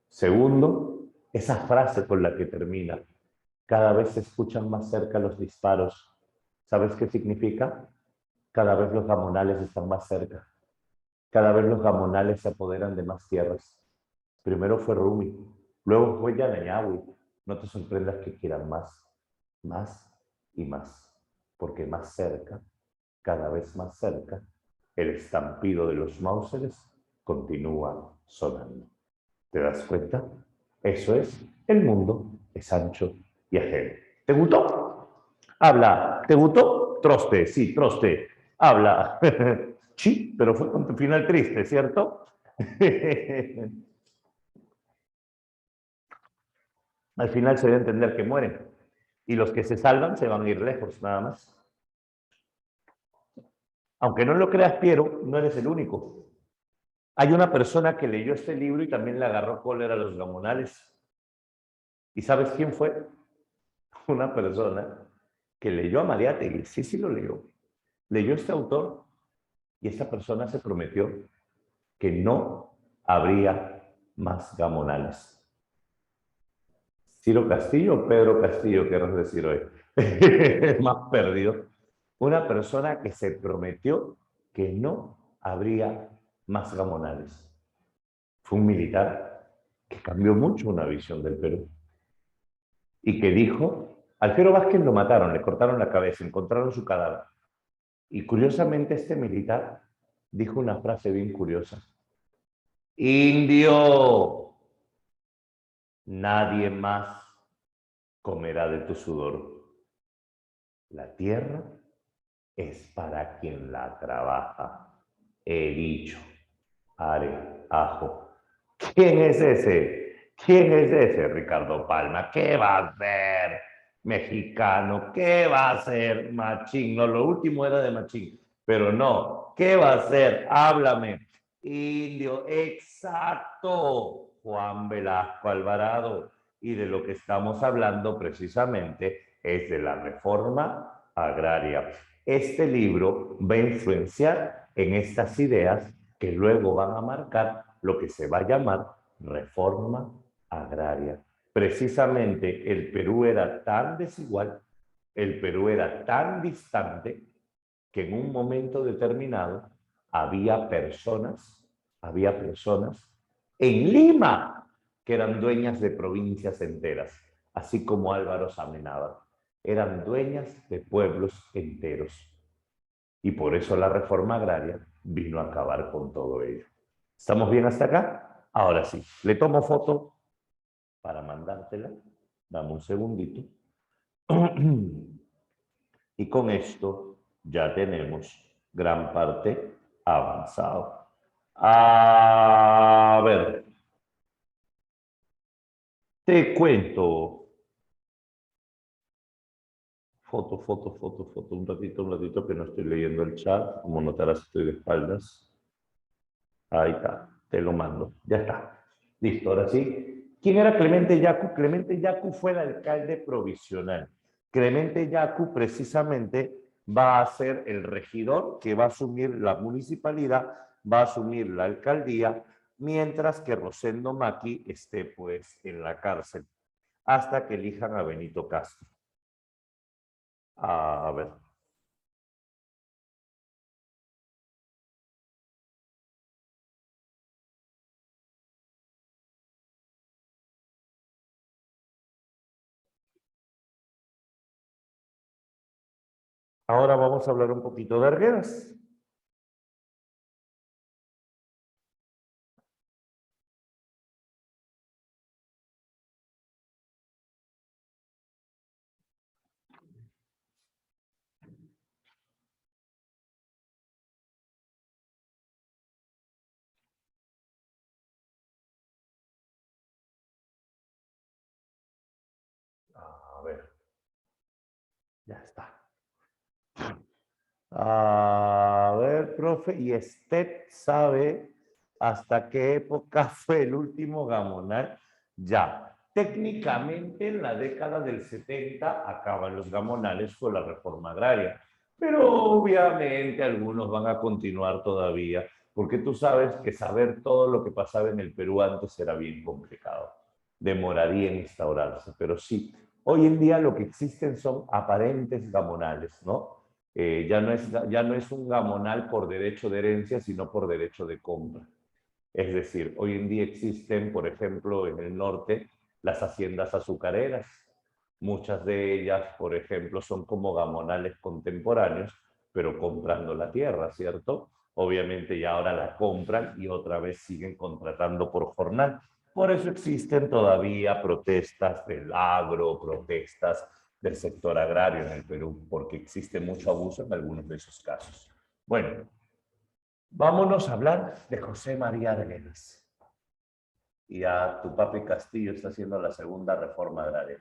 Segundo, esa frase con la que termina. Cada vez se escuchan más cerca los disparos. ¿Sabes qué significa? Cada vez los gamonales están más cerca. Cada vez los gamonales se apoderan de más tierras. Primero fue Rumi, luego fue Yanayawi. No te sorprendas que quieran más y más. Porque más cerca, cada vez más cerca, el estampido de los Mauseres continúa sonando. ¿Te das cuenta? Eso es, el mundo es ancho y ajeno. ¿Te gustó? Habla. ¿Te gustó? Troste, sí, troste. Habla. Sí, pero fue con tu final triste, ¿cierto? Al final se debe entender que mueren. Y los que se salvan se van a ir lejos, nada más. Aunque no lo creas, Piero, no eres el único. Hay una persona que leyó este libro y también le agarró cólera a los gamonales. ¿Y sabes quién fue? Una persona que leyó a Mariátegui. Sí, sí lo leyó. Leyó este autor y esa persona se prometió que no habría más gamonales. Ciro Castillo o Pedro Castillo, querrás decir hoy. Más perdido. Una persona que se prometió que no habría más gamonales. Fue un militar que cambió mucho una visión del Perú y que dijo, Alfredo Vázquez lo mataron, le cortaron la cabeza, encontraron su cadáver. Y curiosamente este militar dijo una frase bien curiosa. Indio, nadie más comerá de tu sudor. La tierra es para quien la trabaja. He dicho, are, ajo. ¿Quién es ese? ¿Quién es ese, Ricardo Palma? ¿Qué va a ser mexicano? ¿Qué va a ser Machín? No, lo último era de Machín, pero no. ¿Qué va a ser? Háblame. Indio, exacto. Juan Velasco Alvarado. Y de lo que estamos hablando precisamente es de la reforma agraria. Este libro va a influenciar en estas ideas que luego van a marcar lo que se va a llamar reforma agraria. Precisamente el Perú era tan desigual, el Perú era tan distante, que en un momento determinado había personas en Lima que eran dueñas de provincias enteras, así como Álvaro Amenábar. Eran dueñas de pueblos enteros. Y por eso la reforma agraria vino a acabar con todo ello. ¿Estamos bien hasta acá? Ahora sí, le tomo foto para mandártela. Dame un segundito. Y con esto ya tenemos gran parte avanzado. A ver, te cuento. Foto. Un ratito que no estoy leyendo el chat. Como notarás, estoy de espaldas. Ahí está, te lo mando. Ya está. Listo, ahora sí. ¿Quién era Clemente Yacu? Clemente Yacu fue el alcalde provisional. Clemente Yacu precisamente va a ser el regidor que va a asumir la municipalidad, va a asumir la alcaldía, mientras que Rosendo Maqui esté pues en la cárcel, hasta que elijan a Benito Castro. A ver. Ahora vamos a hablar un poquito de Arguedas. Ya está. A ver, profe, ¿y usted sabe hasta qué época fue el último gamonal? Ya, técnicamente en la década del 70 acaban los gamonales con la reforma agraria, pero obviamente algunos van a continuar todavía, porque tú sabes que saber todo lo que pasaba en el Perú antes era bien complicado, demoraría en instaurarse, pero sí, hoy en día lo que existen son aparentes gamonales, ¿no? Ya no es un gamonal por derecho de herencia, sino por derecho de compra. Es decir, hoy en día existen, por ejemplo, en el norte, las haciendas azucareras. Muchas de ellas, por ejemplo, son como gamonales contemporáneos, pero comprando la tierra, ¿cierto? Obviamente ya ahora la compran y otra vez siguen contratando por jornal. Por eso existen todavía protestas del agro, protestas del sector agrario en el Perú, porque existe mucho abuso en algunos de esos casos. Bueno, vámonos a hablar de José María Arguedas. Y a tu papi Castillo está haciendo la segunda reforma agraria.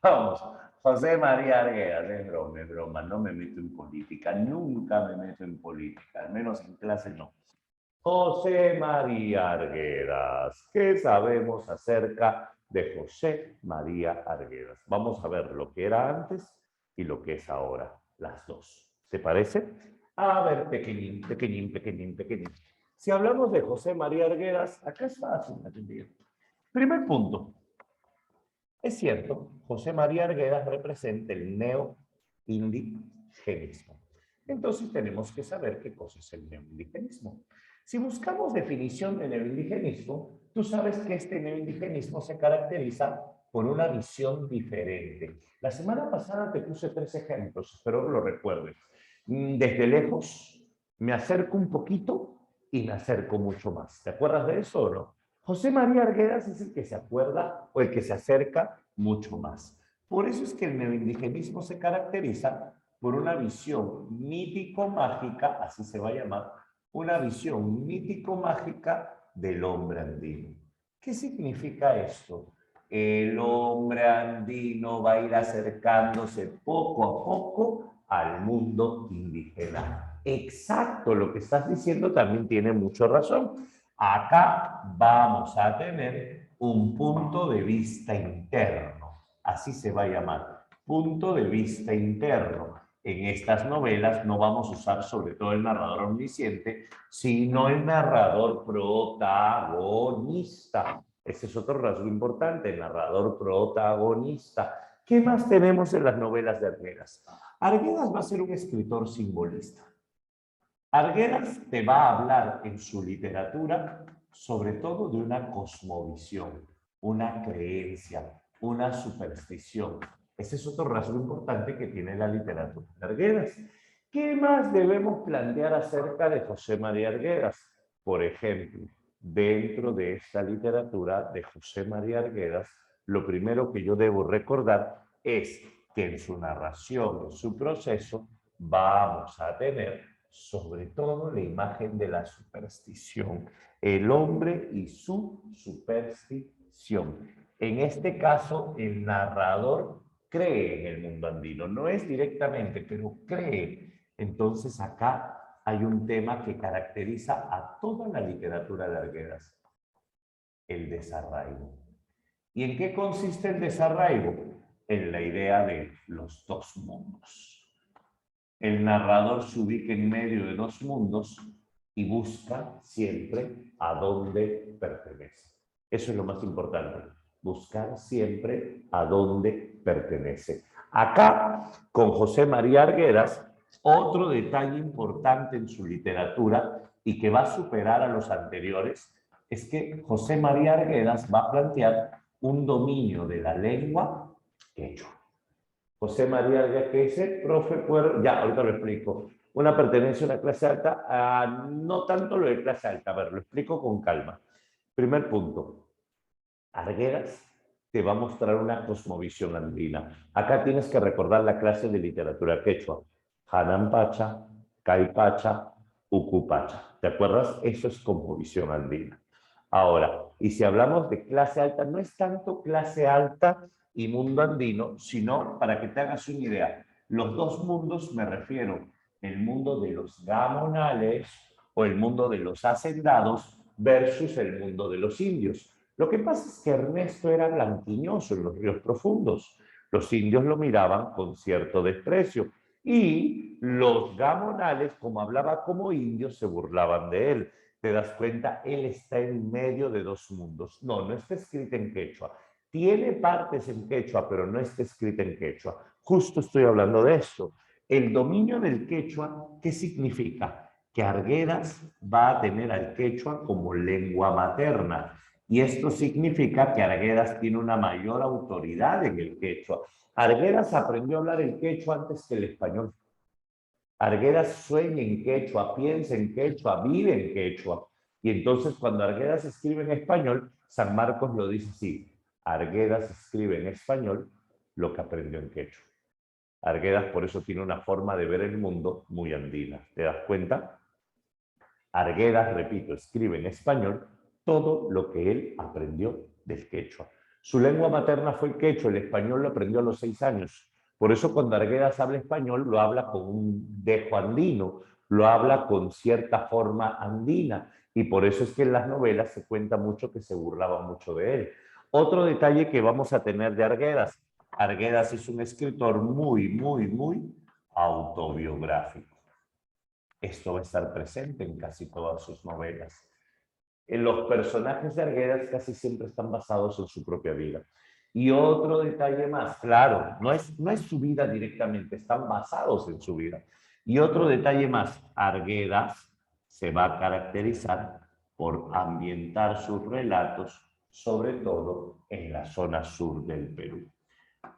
Vamos, José María Arguedas, es broma, no me meto en política, nunca me meto en política, al menos en clase no. José María Arguedas, ¿qué sabemos acerca de José María Arguedas? Vamos a ver lo que era antes y lo que es ahora, las dos. ¿Te parece? A ver, pequeñín, pequeñín, pequeñín, pequeñín. Si hablamos de José María Arguedas, acá es fácil, entender. Primer punto. Es cierto, José María Arguedas representa el neoindigenismo. Entonces tenemos que saber qué cosa es el neoindigenismo. Si buscamos definición de neoindigenismo, tú sabes que este neoindigenismo se caracteriza por una visión diferente. La semana pasada te puse 3 ejemplos, espero que lo recuerdes. Desde lejos, me acerco un poquito y me acerco mucho más. ¿Te acuerdas de eso o no? José María Arguedas es el que se acuerda o el que se acerca mucho más. Por eso es que el neoindigenismo se caracteriza por una visión mítico-mágica, así se va a llamar, una visión mítico-mágica del hombre andino. ¿Qué significa esto? El hombre andino va a ir acercándose poco a poco al mundo indígena. Exacto, lo que estás diciendo también tiene mucha razón. Acá vamos a tener un punto de vista interno, así se va a llamar, punto de vista interno. En estas novelas no vamos a usar sobre todo el narrador omnisciente, sino el narrador protagonista. Ese es otro rasgo importante, el narrador protagonista. ¿Qué más tenemos en las novelas de Arguedas? Arguedas va a ser un escritor simbolista. Arguedas te va a hablar en su literatura sobre todo de una cosmovisión, una creencia, una superstición. Ese es otro rasgo importante que tiene la literatura de Arguedas. ¿Qué más debemos plantear acerca de José María Arguedas? Por ejemplo, dentro de esta literatura de José María Arguedas, lo primero que yo debo recordar es que en su narración, en su proceso, vamos a tener sobre todo la imagen de la superstición, el hombre y su superstición. En este caso, el narrador cree en el mundo andino, no es directamente, pero cree. Entonces acá hay un tema que caracteriza a toda la literatura de Arguedas, el desarraigo. ¿Y en qué consiste el desarraigo? En la idea de los dos mundos. El narrador se ubica en medio de dos mundos y busca siempre a dónde pertenece. Eso es lo más importante, buscar siempre a dónde pertenece. Acá, con José María Arguedas, otro detalle importante en su literatura y que va a superar a los anteriores, es que José María Arguedas va a plantear un dominio de la lengua quechua. José María Arguedas, profe, ya, ahorita lo explico. Una pertenencia a una clase alta, no tanto lo de clase alta, a ver, lo explico con calma. Primer punto, Arguedas te va a mostrar una cosmovisión andina. Acá tienes que recordar la clase de literatura quechua. Hanampacha, Caipacha, Ucupacha. ¿Te acuerdas? Eso es cosmovisión andina. Ahora, y si hablamos de clase alta, no es tanto clase alta y mundo andino, sino para que te hagas una idea. Los dos mundos me refiero, el mundo de los gamonales o el mundo de los hacendados versus el mundo de los indios. Lo que pasa es que Ernesto era blanquiñoso en los ríos profundos. Los indios lo miraban con cierto desprecio y los gamonales, como hablaba como indio, se burlaban de él. ¿Te das cuenta? Él está en medio de dos mundos. No, no está escrito en quechua. Tiene partes en quechua, pero no está escrita en quechua. Justo estoy hablando de esto. El dominio del quechua, ¿qué significa? Que Arguedas va a tener al quechua como lengua materna. Y esto significa que Arguedas tiene una mayor autoridad en el quechua. Arguedas aprendió a hablar el quechua antes que el español. Arguedas sueña en quechua, piensa en quechua, vive en quechua. Y entonces cuando Arguedas escribe en español, San Marcos lo dice así: Arguedas escribe en español lo que aprendió en quechua. Arguedas por eso tiene una forma de ver el mundo muy andina. ¿Te das cuenta? Arguedas, repito, escribe en español todo lo que él aprendió del quechua. Su lengua materna fue el quechua, el español lo aprendió a los 6 años. Por eso cuando Arguedas habla español, lo habla con un dejo andino, lo habla con cierta forma andina. Y por eso es que en las novelas se cuenta mucho que se burlaba mucho de él. Otro detalle que vamos a tener de Arguedas. Arguedas es un escritor muy autobiográfico. Esto va a estar presente en casi todas sus novelas. Los personajes de Arguedas casi siempre están basados en su propia vida. Y otro detalle más, claro, no es su vida directamente, están basados en su vida. Y otro detalle más, Arguedas se va a caracterizar por ambientar sus relatos, sobre todo en la zona sur del Perú.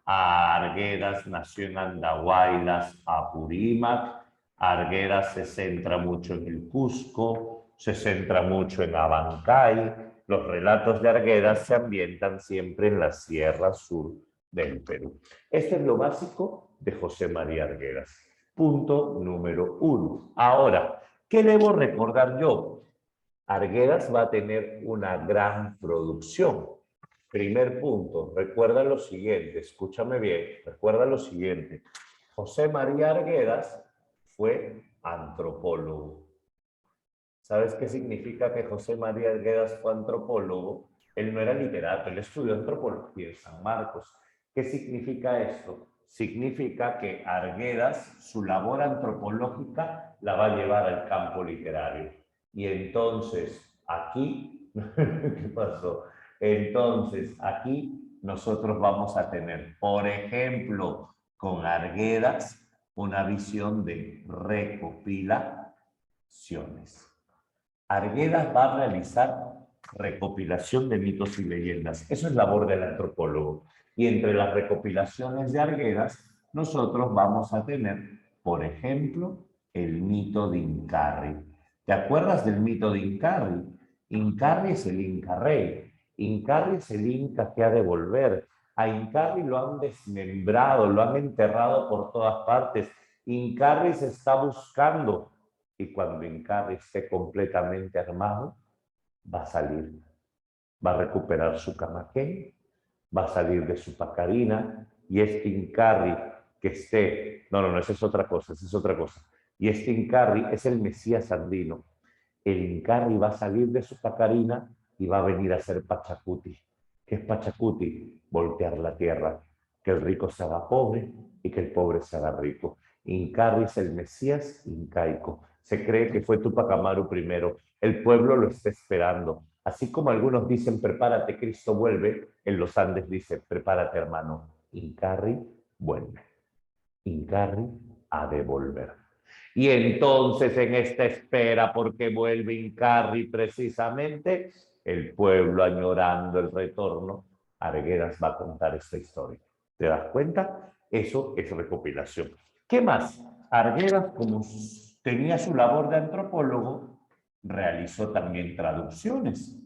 Arguedas nació en Andahuaylas, Apurímac. Arguedas se centra mucho en el Cusco, se centra mucho en Abancay. Los relatos de Arguedas se ambientan siempre en la Sierra Sur del Perú. Esto es lo básico de José María Arguedas. Punto número 1. Ahora, ¿qué debo recordar yo? Arguedas va a tener una gran producción. Primer punto, recuerda lo siguiente, escúchame bien, recuerda lo siguiente. José María Arguedas fue antropólogo. ¿Sabes qué significa que José María Arguedas fue antropólogo? Él no era literato, él estudió antropología en San Marcos. ¿Qué significa esto? Significa que Arguedas, su labor antropológica, la va a llevar al campo literario. Y entonces, aquí, ¿qué pasó? Entonces, aquí nosotros vamos a tener, por ejemplo, con Arguedas, una visión de recopilaciones. Arguedas va a realizar recopilación de mitos y leyendas. Eso es labor del antropólogo. Y entre las recopilaciones de Arguedas, nosotros vamos a tener, por ejemplo, el mito de Incarri. ¿Te acuerdas del mito de Incarri? Incarri es el Inca rey. Incarri es el Inca que ha de volver. A Incarri lo han desmembrado, lo han enterrado por todas partes. Incarri se está buscando. Y cuando Incarri esté completamente armado, va a salir. Va a recuperar su camaquén, va a salir de su pacarina, y este Incarri que esté... No, esa es otra cosa, esa es otra cosa. Y este Incarri es el Mesías andino. El Incarri va a salir de su pacarina y va a venir a ser Pachacuti. ¿Qué es Pachacuti? Voltear la tierra. Que el rico se haga pobre y que el pobre se haga rico. Incarri es el Mesías incaico. Se cree que fue Tupac Amaru primero. El pueblo lo está esperando. Así como algunos dicen, prepárate, Cristo vuelve, en los Andes dice, prepárate, hermano. Incarri vuelve. Incarri ha de volver. Y entonces en esta espera, porque vuelve Incarri precisamente, el pueblo añorando el retorno, Arguedas va a contar esta historia. ¿Te das cuenta? Eso es recopilación. ¿Qué más? Arguedas, como tenía su labor de antropólogo, realizó también traducciones.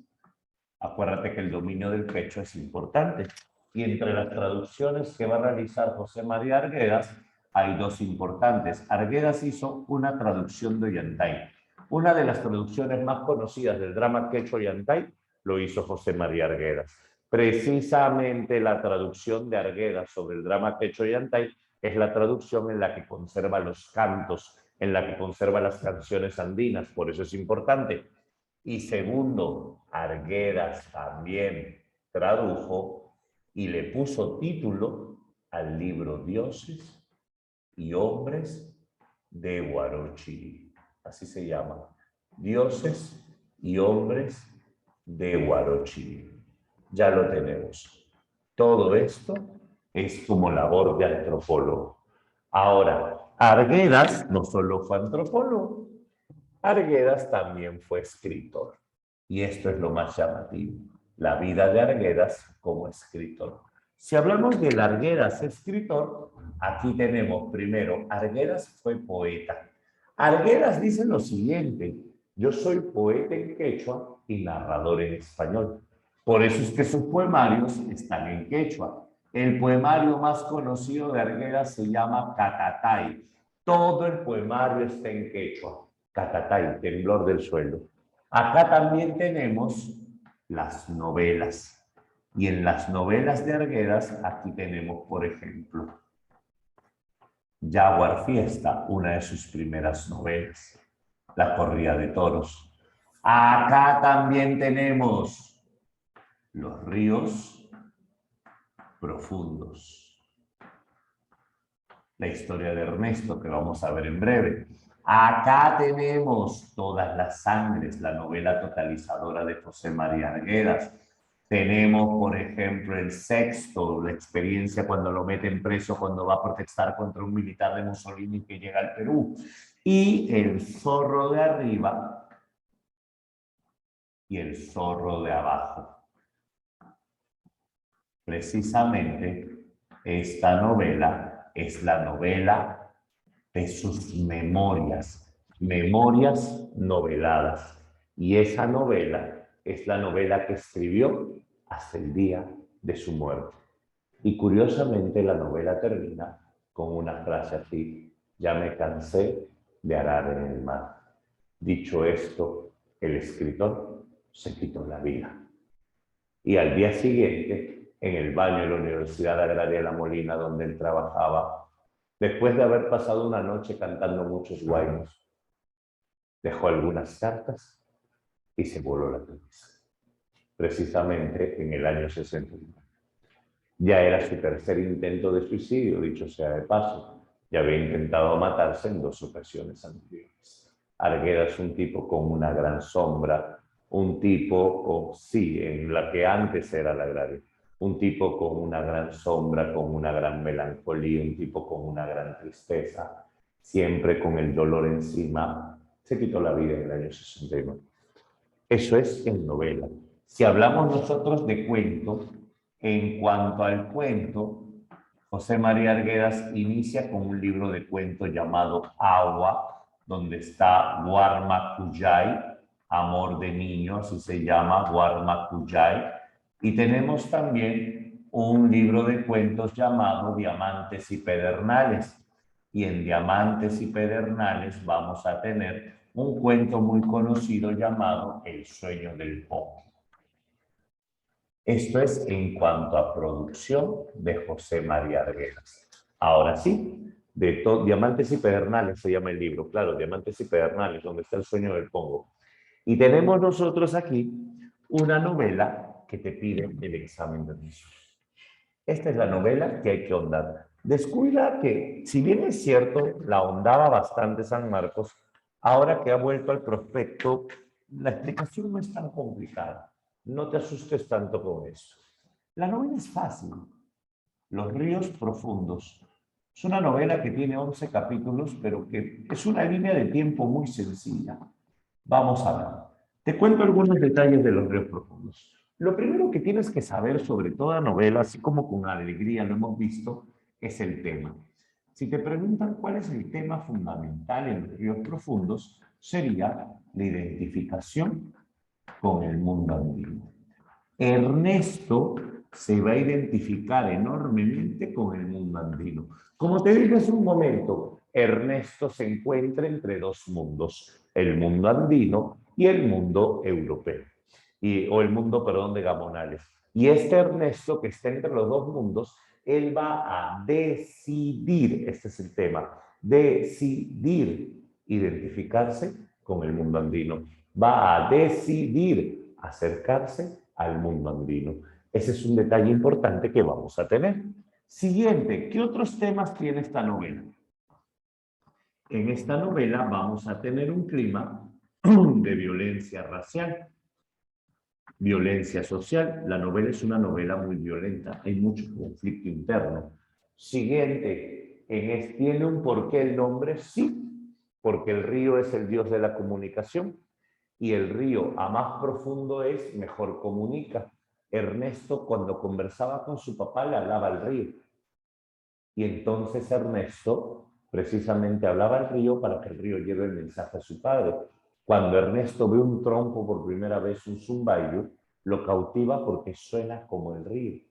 Acuérdate que el dominio del quechua es importante. Y entre las traducciones que va a realizar José María Arguedas, hay dos importantes. Arguedas hizo una traducción de Ollantay. Una de las traducciones más conocidas del drama quechua Ollantay lo hizo José María Arguedas. Precisamente la traducción de Arguedas sobre el drama quechua Ollantay Es la traducción en la que conserva los cantos, en la que conserva las canciones andinas, por eso es importante. Y segundo, Arguedas también tradujo y le puso título al libro Dioses y Hombres de Huarochirí. Así se llama. Dioses y Hombres de Huarochirí. Ya lo tenemos. Todo esto es como labor de antropólogo. Ahora, Arguedas no solo fue antropólogo, Arguedas también fue escritor. Y esto es lo más llamativo, la vida de Arguedas como escritor. Si hablamos de Arguedas escritor, aquí tenemos primero, Arguedas fue poeta. Arguedas dice lo siguiente: yo soy poeta en quechua y narrador en español. Por eso es que sus poemarios están en quechua. El poemario más conocido de Arguedas se llama Catatay. Todo el poemario está en quechua. Catatay, temblor del suelo. Acá también tenemos las novelas. Y en las novelas de Arguedas, aquí tenemos, por ejemplo, Jaguar Fiesta, una de sus primeras novelas, La corrida de toros. Acá también tenemos Los ríos profundos, la historia de Ernesto, que vamos a ver en breve. Acá tenemos Todas las sangres, la novela totalizadora de José María Arguedas. Tenemos, por ejemplo, El sexto, la experiencia cuando lo meten preso, cuando va a protestar contra un militar de Mussolini que llega al Perú. Y El zorro de arriba y El zorro de abajo. Precisamente, esta novela es la novela de sus memorias, memorias noveladas. Y esa novela es la novela que escribió hasta el día de su muerte. Y curiosamente la novela termina con una frase así: ya me cansé de arar en el mar. Dicho esto, el escritor se quitó la vida. Y al día siguiente, en el baño de la Universidad Agraria La Molina, donde él trabajaba, después de haber pasado una noche cantando muchos guaynos, dejó algunas cartas y se voló la cabeza. Precisamente en el año 61. Ya era su tercer intento de suicidio, dicho sea de paso. Ya había intentado matarse en 2 ocasiones anteriores. Arguedas es un tipo con una gran sombra, un tipo, sí, en la que antes era la agraria, un tipo con una gran sombra, con una gran melancolía, un tipo con una gran tristeza, siempre con el dolor encima. Se quitó la vida en el año 69. Eso es en novela. Si hablamos nosotros de cuento, en cuanto al cuento, José María Arguedas inicia con un libro de cuentos llamado Agua, donde está Guarmacuyay, Amor de Niño, así se llama, Guarmacuyay. Y tenemos también un libro de cuentos llamado Diamantes y Pedernales. Y en Diamantes y Pedernales vamos a tener un cuento muy conocido llamado El sueño del Pongo. Esto es en cuanto a producción de José María Arguedas. Ahora sí, Diamantes y Pedernales se llama el libro, claro, Diamantes y Pedernales, donde está El sueño del Pongo. Y tenemos nosotros aquí una novela que te pide el examen de admisión. Esta es la novela que hay que ahondar. Descuida que, si bien es cierto, la ahondaba bastante San Marcos, ahora que ha vuelto al prospecto, la explicación no es tan complicada. No te asustes tanto con eso. La novela es fácil. Los ríos profundos. Es una novela que tiene 11 capítulos, pero que es una línea de tiempo muy sencilla. Vamos a ver. Te cuento algunos detalles de Los ríos profundos. Lo primero que tienes que saber sobre toda novela, así como con alegría lo hemos visto, es el tema. Si te preguntan cuál es el tema fundamental en Los ríos profundos, sería la identificación con el mundo andino. Ernesto se va a identificar enormemente con el mundo andino. Como te dije hace un momento, Ernesto se encuentra entre 2 mundos, el mundo andino y el mundo europeo, o el mundo, perdón, de Gamonales. Y este Ernesto, que está entre los 2 mundos, Él va a decidir, este es el tema, decidir identificarse con el mundo andino. Va a decidir acercarse al mundo andino. Ese es un detalle importante que vamos a tener. Siguiente, ¿qué otros temas tiene esta novela? En esta novela vamos a tener un clima de violencia racial, violencia social. La novela es una novela muy violenta, hay mucho conflicto interno. Siguiente, ¿tiene un porqué el nombre? Sí, porque el río es el dios de la comunicación y el río a más profundo es, mejor comunica. Ernesto cuando conversaba con su papá le hablaba al río y entonces Ernesto precisamente hablaba al río para que el río lleve el mensaje a su padre. Cuando Ernesto ve un trompo por primera vez, un zumbayo, lo cautiva porque suena como el río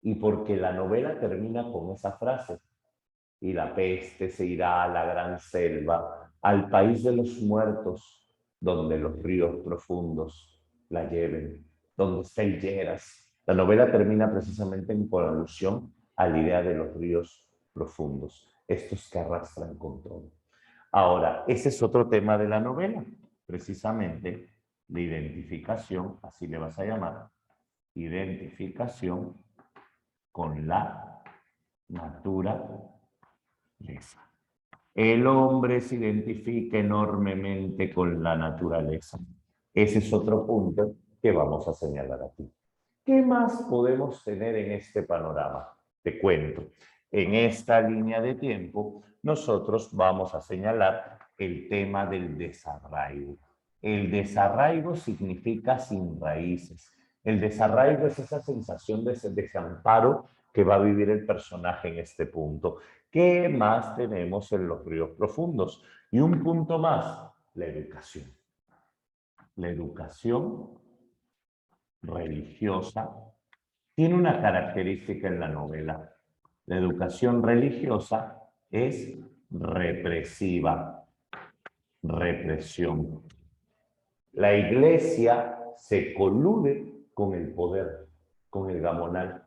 y porque la novela termina con esa frase: y la peste se irá a la gran selva, al país de los muertos, donde los ríos profundos la lleven, donde está el Lleras. La novela termina precisamente por alusión a la idea de los ríos profundos, estos que arrastran con todo. Ahora, ese es otro tema de la novela, precisamente de identificación, así le vas a llamar, identificación con la naturaleza. El hombre se identifica enormemente con la naturaleza. Ese es otro punto que vamos a señalar aquí. ¿Qué más podemos tener en este panorama? Te cuento. En esta línea de tiempo, nosotros vamos a señalar el tema del desarraigo. El desarraigo significa sin raíces. El desarraigo es esa sensación de desamparo que va a vivir el personaje en este punto. ¿Qué más tenemos en los ríos profundos? Y un punto más, la educación. La educación religiosa tiene una característica en la novela. La educación religiosa es represiva, represión. La iglesia se colude con el poder, con el gamonal.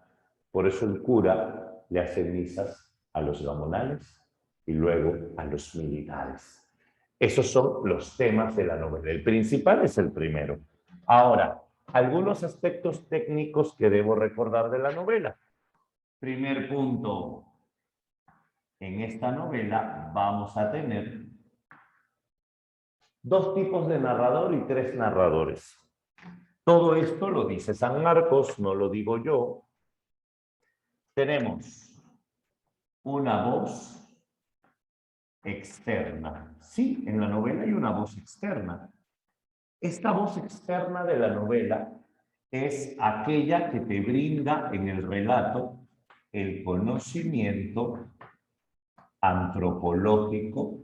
Por eso el cura le hace misas a los gamonales y luego a los militares. Esos son los temas de la novela. El principal es el primero. Ahora, algunos aspectos técnicos que debo recordar de la novela. Primer punto. En esta novela vamos a tener dos tipos de narrador y tres narradores. Todo esto lo dice San Marcos, no lo digo yo. Tenemos una voz externa. Sí, en la novela hay una voz externa. Esta voz externa de la novela es aquella que te brinda en el relato el conocimiento antropológico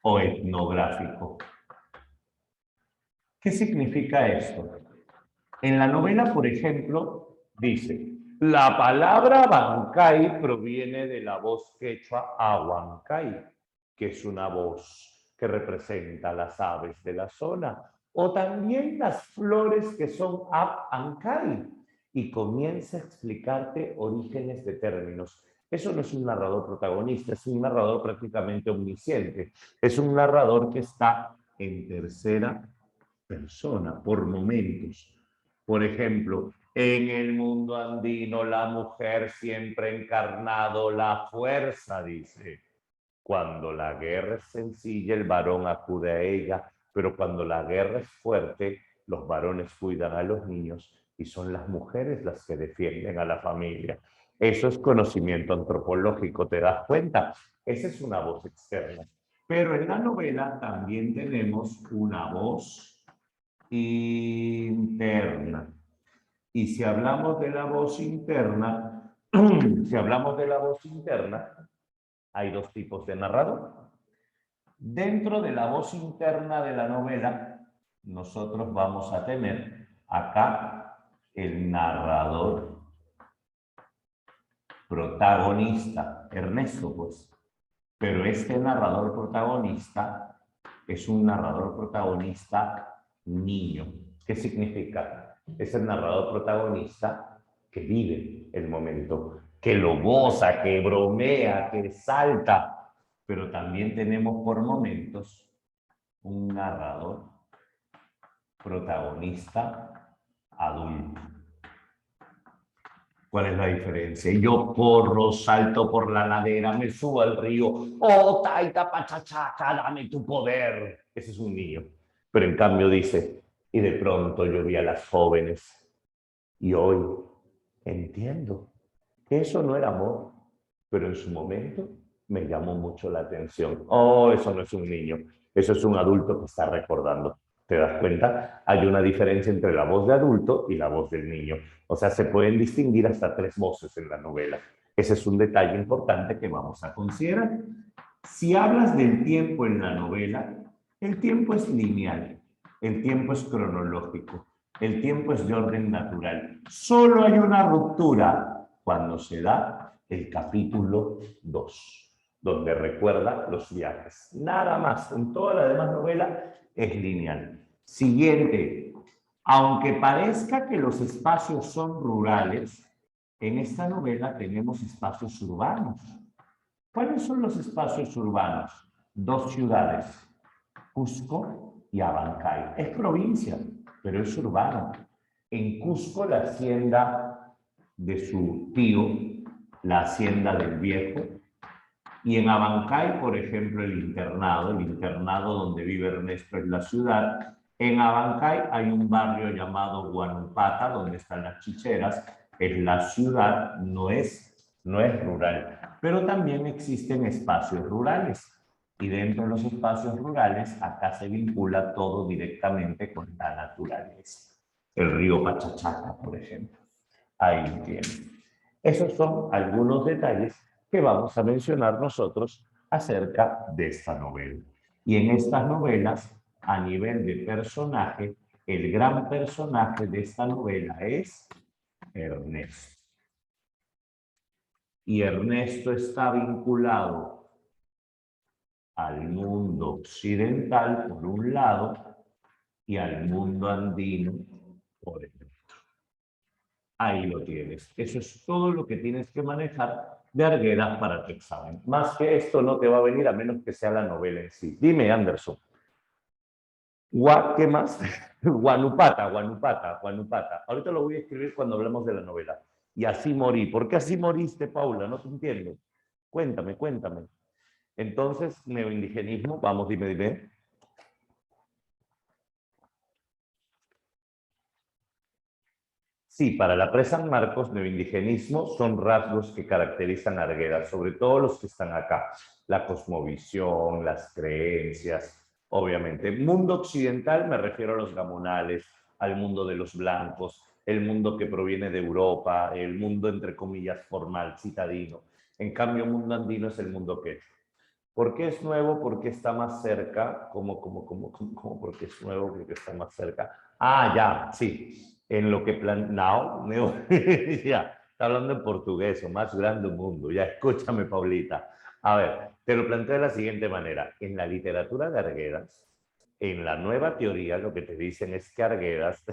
o etnográfico. ¿Qué significa esto? En la novela, por ejemplo, dice: la palabra Bancay proviene de la voz quechua Ahuancay, que es una voz que representa las aves de la zona, o también las flores que son Ancay, y comienza a explicarte orígenes de términos. Eso no es un narrador protagonista, es un narrador prácticamente omnisciente, es un narrador que está en tercera persona, por momentos. Por ejemplo, en el mundo andino la mujer siempre ha encarnado la fuerza, dice. Cuando la guerra es sencilla, el varón acude a ella, pero cuando la guerra es fuerte, los varones cuidan a los niños y son las mujeres las que defienden a la familia. Eso es conocimiento antropológico, ¿te das cuenta? Esa es una voz externa. Pero en la novela también tenemos una voz interna. Y si hablamos de la voz interna, hay dos tipos de narrador. Dentro de la voz interna de la novela, nosotros vamos a tener acá el narrador protagonista, Ernesto, pues. Pero este narrador protagonista es un narrador protagonista niño. ¿Qué significa? Es el narrador protagonista que vive el momento, que lo goza, que bromea, que salta, pero también tenemos por momentos un narrador protagonista adulto. ¿Cuál es la diferencia? Yo corro, salto por la ladera, me subo al río. Oh, Taita Pachachaca, dame tu poder. Ese es un niño. Pero en cambio dice, y de pronto yo vi a las jóvenes y hoy entiendo que eso no era amor, pero en su momento me llamó mucho la atención. Oh, eso no es un niño, eso es un adulto que está recordando. ¿Te das cuenta? Hay una diferencia entre la voz de adulto y la voz del niño. O sea, se pueden distinguir hasta 3 voces en la novela. Ese es un detalle importante que vamos a considerar. Si hablas del tiempo en la novela, el tiempo es lineal, el tiempo es cronológico, el tiempo es de orden natural. Solo hay una ruptura cuando se da el capítulo 2, donde recuerda los viajes. Nada más, en toda la demás novela es lineal. Siguiente, aunque parezca que los espacios son rurales, en esta novela tenemos espacios urbanos. ¿Cuáles son los espacios urbanos? 2 ciudades, Cusco y Abancay. Es provincia, pero es urbano. En Cusco, la hacienda de su tío, la hacienda del viejo, y en Abancay, por ejemplo, el internado donde vive Ernesto es la ciudad. En Abancay hay un barrio llamado Guanupata, donde están las chicheras, es la ciudad, no es rural, pero también existen espacios rurales. Y dentro de los espacios rurales, acá se vincula todo directamente con la naturaleza. El río Pachachaca, por ejemplo. Ahí tienen. Esos son algunos detalles que vamos a mencionar nosotros acerca de esta novela. Y en estas novelas, a nivel de personaje, el gran personaje de esta novela es Ernesto. Y Ernesto está vinculado al mundo occidental por un lado y al mundo andino por el otro. Ahí lo tienes. Eso es todo lo que tienes que manejar de Arguedas para tu examen. Más que esto no te va a venir a menos que sea la novela en sí. Dime, Anderson. ¿Qué más? Guanupata. Ahorita lo voy a escribir cuando hablemos de la novela. Y así morí. ¿Por qué así moriste, Paula? No te entiendo. Cuéntame. Entonces, neoindigenismo, vamos, dime. Sí, para la presa San Marcos, neoindigenismo son rasgos que caracterizan a Arguedas, sobre todo los que están acá. La cosmovisión, las creencias, obviamente. Mundo occidental me refiero a los gamonales, al mundo de los blancos, el mundo que proviene de Europa, el mundo entre comillas formal, citadino. En cambio, el mundo andino es el mundo que es. ¿Por qué es nuevo? Porque está más cerca. ¿Cómo? ¿Por qué es nuevo? Porque está más cerca. Ah, ya, sí. En lo que ya, está hablando en portugués, o más grande mundo. Ya, escúchame, Paulita. A ver, te lo planteo de la siguiente manera. En la literatura de Arguedas, en la nueva teoría, lo que te dicen es que Arguedas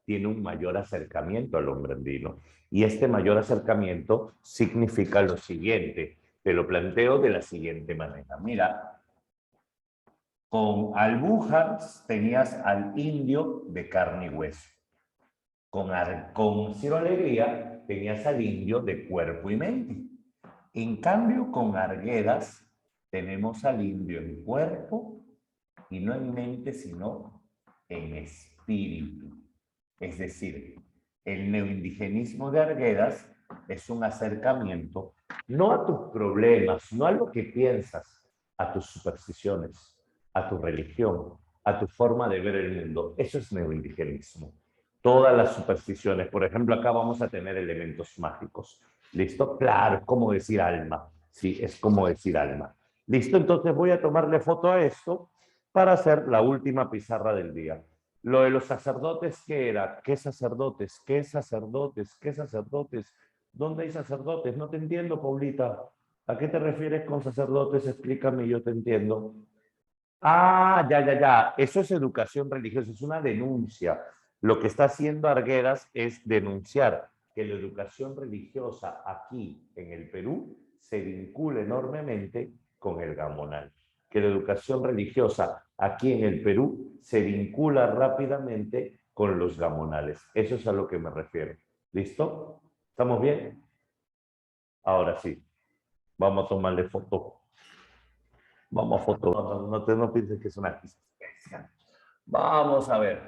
tiene un mayor acercamiento al hombre andino. Y este mayor acercamiento significa lo siguiente. Te lo planteo de la siguiente manera. Mira, con Albújar tenías al indio de carne y hueso. Con Ciro Alegría tenías al indio de cuerpo y mente. En cambio, con Arguedas tenemos al indio en cuerpo y no en mente, sino en espíritu. Es decir, el neoindigenismo de Arguedas es un acercamiento no a tus problemas, no a lo que piensas, a tus supersticiones, a tu religión, a tu forma de ver el mundo. Eso es neoindigenismo. Todas las supersticiones, por ejemplo, acá vamos a tener elementos mágicos. ¿Listo? Claro, es como decir alma. Sí, es como decir alma. ¿Listo? Entonces voy a tomarle foto a esto para hacer la última pizarra del día. Lo de los sacerdotes, ¿qué era? ¿Qué sacerdotes? ¿Qué sacerdotes? ¿Qué sacerdotes? ¿Dónde hay sacerdotes? No te entiendo, Paulita. ¿A qué te refieres con sacerdotes? Explícame, yo te entiendo. Ah, ya. Eso es educación religiosa, es una denuncia. Lo que está haciendo Arguedas es denunciar que la educación religiosa aquí en el Perú se vincula enormemente con el gamonal. Que la educación religiosa aquí en el Perú se vincula rápidamente con los gamonales. Eso es a lo que me refiero. ¿Listo? ¿Estamos bien? Ahora sí. Vamos a tomarle foto. Vamos a foto. No pienses que es una asistencia. Vamos a ver.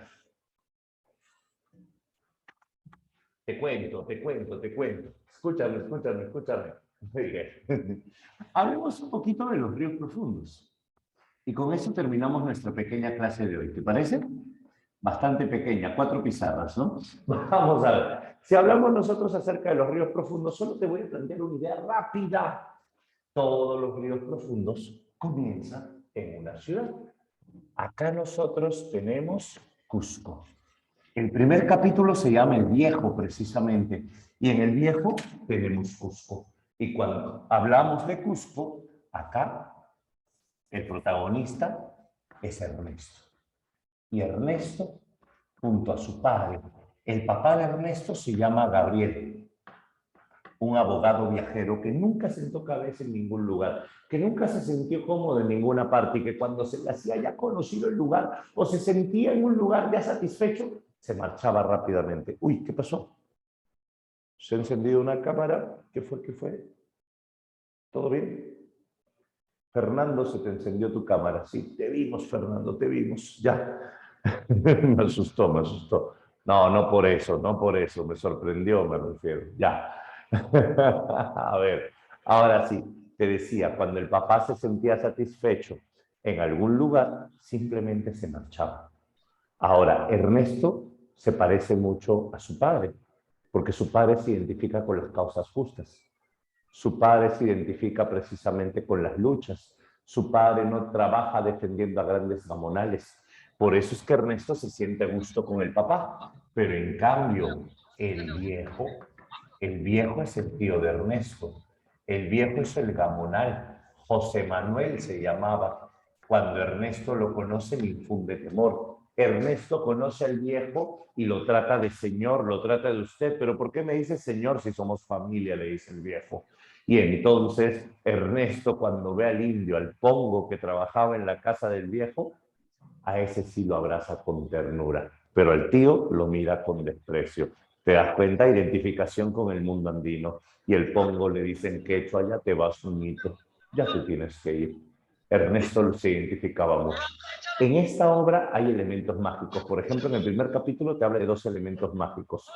Te cuento. Escúchame. Muy bien. Hablemos un poquito de los ríos profundos. Y con eso terminamos nuestra pequeña clase de hoy. ¿Te parece? Bastante pequeña, 4 pizarras, ¿no? Vamos a ver. Si hablamos nosotros acerca de los ríos profundos, solo te voy a plantear una idea rápida. Todos los ríos profundos comienzan en una ciudad. Acá nosotros tenemos Cusco. El primer capítulo se llama El Viejo, precisamente. Y en El Viejo tenemos Cusco. Y cuando hablamos de Cusco, acá el protagonista es Ernesto. Y Ernesto, junto a su padre, el papá de Ernesto se llama Gabriel, un abogado viajero que nunca sentó cabeza en ningún lugar, que nunca se sintió cómodo en ninguna parte y que cuando se le hacía ya conocido el lugar o se sentía en un lugar ya satisfecho, se marchaba rápidamente. Uy, ¿qué pasó? ¿Se ha encendido una cámara? ¿Qué fue? ¿Todo bien? Fernando, se te encendió tu cámara. Sí, te vimos, Fernando, te vimos. Ya. Me asustó. No por eso, me sorprendió, me refiero. Ya. A ver, ahora sí, te decía, cuando el papá se sentía satisfecho en algún lugar, simplemente se marchaba. Ahora, Ernesto se parece mucho a su padre, porque su padre se identifica con las causas justas. Su padre se identifica precisamente con las luchas. Su padre no trabaja defendiendo a grandes gamonales. Por eso es que Ernesto se siente a gusto con el papá. Pero en cambio, el viejo es el tío de Ernesto. El viejo es el gamonal. José Manuel se llamaba. Cuando Ernesto lo conoce, le infunde temor. Ernesto conoce al viejo y lo trata de señor, lo trata de usted. Pero ¿por qué me dice señor si somos familia? Le dice el viejo. Y entonces Ernesto, cuando ve al indio, al pongo que trabajaba en la casa del viejo, a ese sí lo abraza con ternura, pero al tío lo mira con desprecio. Te das cuenta, identificación con el mundo andino. Y el pongo le dicen que hecho allá te vas un hito, ya te tienes que ir. Ernesto se identificaba mucho. En esta obra hay elementos mágicos. Por ejemplo, en el primer capítulo te habla de 2 elementos mágicos.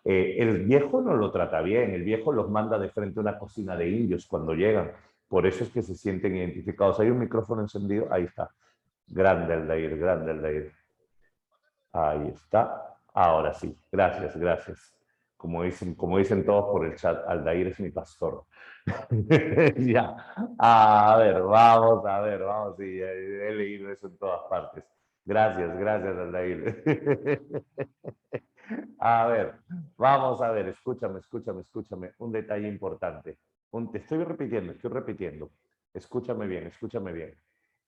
El viejo no lo trata bien, el viejo los manda de frente a una cocina de indios cuando llegan. Por eso es que se sienten identificados. Hay un micrófono encendido, ahí está. Grande Aldair. Ahí está. Ahora sí. Gracias. Como dicen todos por el chat, Aldair es mi pastor. Ya. A ver, vamos. Sí, he leído eso en todas partes. Gracias, Aldair. A ver, vamos a ver, escúchame. Un detalle importante. Te estoy repitiendo. Escúchame bien.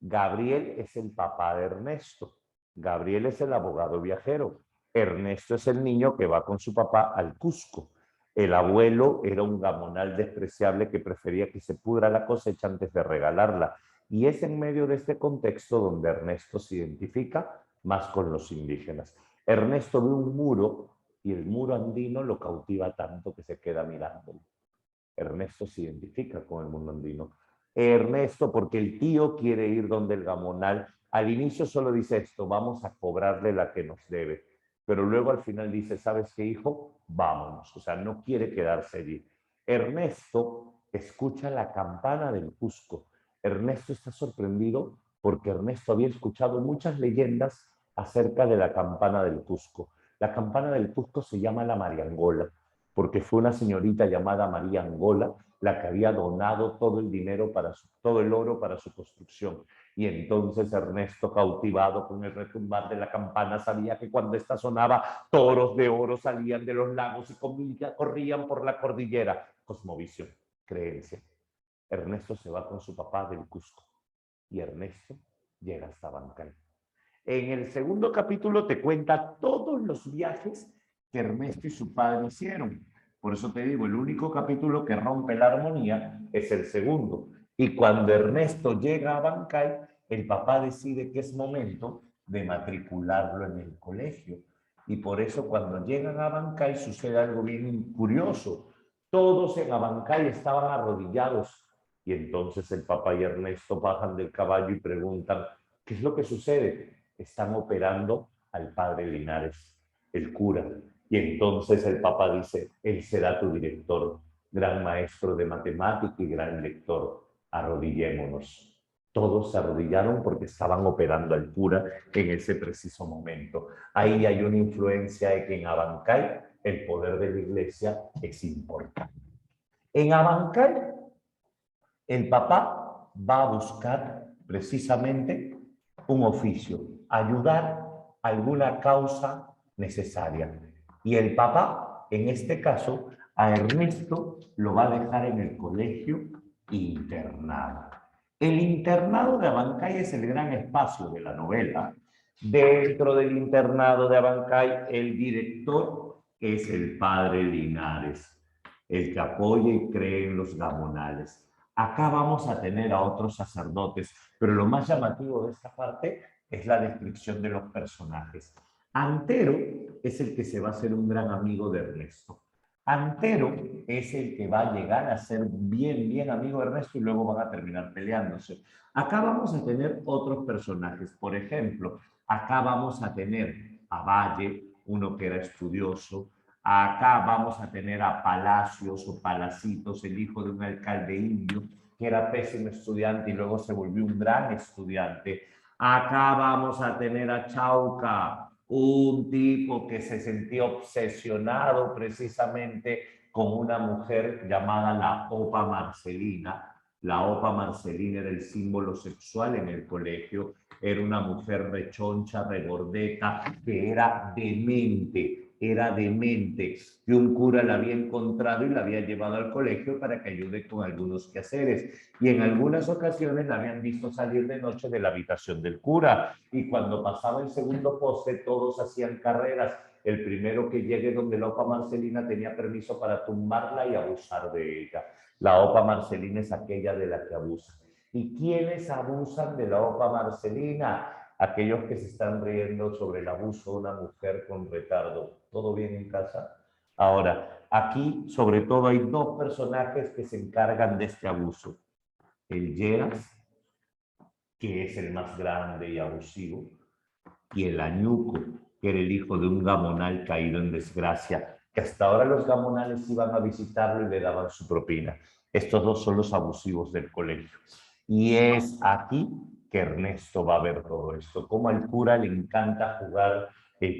Gabriel es el papá de Ernesto. Gabriel es el abogado viajero. Ernesto es el niño que va con su papá al Cusco. El abuelo era un gamonal despreciable que prefería que se pudra la cosecha antes de regalarla. Y es en medio de este contexto donde Ernesto se identifica más con los indígenas. Ernesto ve un muro y el muro andino lo cautiva tanto que se queda mirándolo. Ernesto se identifica con el mundo andino. Ernesto, porque el tío quiere ir donde el gamonal, al inicio solo dice esto, vamos a cobrarle la que nos debe, pero luego al final dice, ¿sabes qué, hijo? Vámonos, o sea, no quiere quedarse allí. Ernesto escucha la campana del Cusco. Ernesto está sorprendido porque Ernesto había escuchado muchas leyendas acerca de la campana del Cusco. La campana del Cusco se llama la Mariangola, porque fue una señorita llamada María Angola la que había donado todo el dinero todo el oro para su construcción. Y entonces Ernesto, cautivado con el retumbar de la campana, sabía que cuando esta sonaba, toros de oro salían de los lagos y corrían por la cordillera. Cosmovisión, creencia. Ernesto se va con su papá del Cusco y Ernesto llega hasta Bancay. En el segundo capítulo te cuenta todos los viajes que Ernesto y su padre hicieron. Por eso te digo, el único capítulo que rompe la armonía es el segundo. Y cuando Ernesto llega a Abancay, el papá decide que es momento de matricularlo en el colegio. Y por eso cuando llegan a Abancay sucede algo bien curioso. Todos en Abancay estaban arrodillados. Y entonces el papá y Ernesto bajan del caballo y preguntan, ¿qué es lo que sucede? Están operando al padre Linares, el cura. Y entonces el papá dice, él será tu director, gran maestro de matemática y gran lector. Arrodillémonos. Todos se arrodillaron porque estaban operando al cura en ese preciso momento. Ahí hay una influencia de que en Abancay el poder de la iglesia es importante. En Abancay, el papá va a buscar precisamente un oficio, ayudar a alguna causa necesaria. Y el papá, en este caso, a Ernesto lo va a dejar en el colegio internado. El internado de Abancay es el gran espacio de la novela. Dentro del internado de Abancay, el director es el padre Linares, el que apoya y cree en los gamonales. Acá vamos a tener a otros sacerdotes, pero lo más llamativo de esta parte es la descripción de los personajes. Antero es el que se va a hacer un gran amigo de Ernesto. Antero es el que va a llegar a ser bien amigo de Ernesto y luego van a terminar peleándose. Acá vamos a tener otros personajes. Por ejemplo, acá vamos a tener a Valle, uno que era estudioso. Acá vamos a tener a Palacios o Palacitos, el hijo de un alcalde indio, que era pésimo estudiante y luego se volvió un gran estudiante. Acá vamos a tener a Chauca, un tipo que se sentía obsesionado precisamente con una mujer llamada la Opa Marcelina. La Opa Marcelina era el símbolo sexual en el colegio. Era una mujer rechoncha, regordeta, que era demente, que un cura la había encontrado y la había llevado al colegio para que ayude con algunos quehaceres. Y en algunas ocasiones la habían visto salir de noche de la habitación del cura. Y cuando pasaba el segundo poste, todos hacían carreras. El primero que llegue donde la Opa Marcelina tenía permiso para tumbarla y abusar de ella. La Opa Marcelina es aquella de la que abusa. ¿Y quiénes abusan de la Opa Marcelina? Aquellos que se están riendo sobre el abuso de una mujer con retardo. ¿Todo bien en casa? Ahora, aquí sobre todo hay dos personajes que se encargan de este abuso. El Lleras, que es el más grande y abusivo, y el Añuco, que era el hijo de un gamonal caído en desgracia, que hasta ahora los gamonales iban a visitarlo y le daban su propina. Estos dos son los abusivos del colegio. Y es aquí que Ernesto va a ver todo esto, cómo al cura le encanta jugar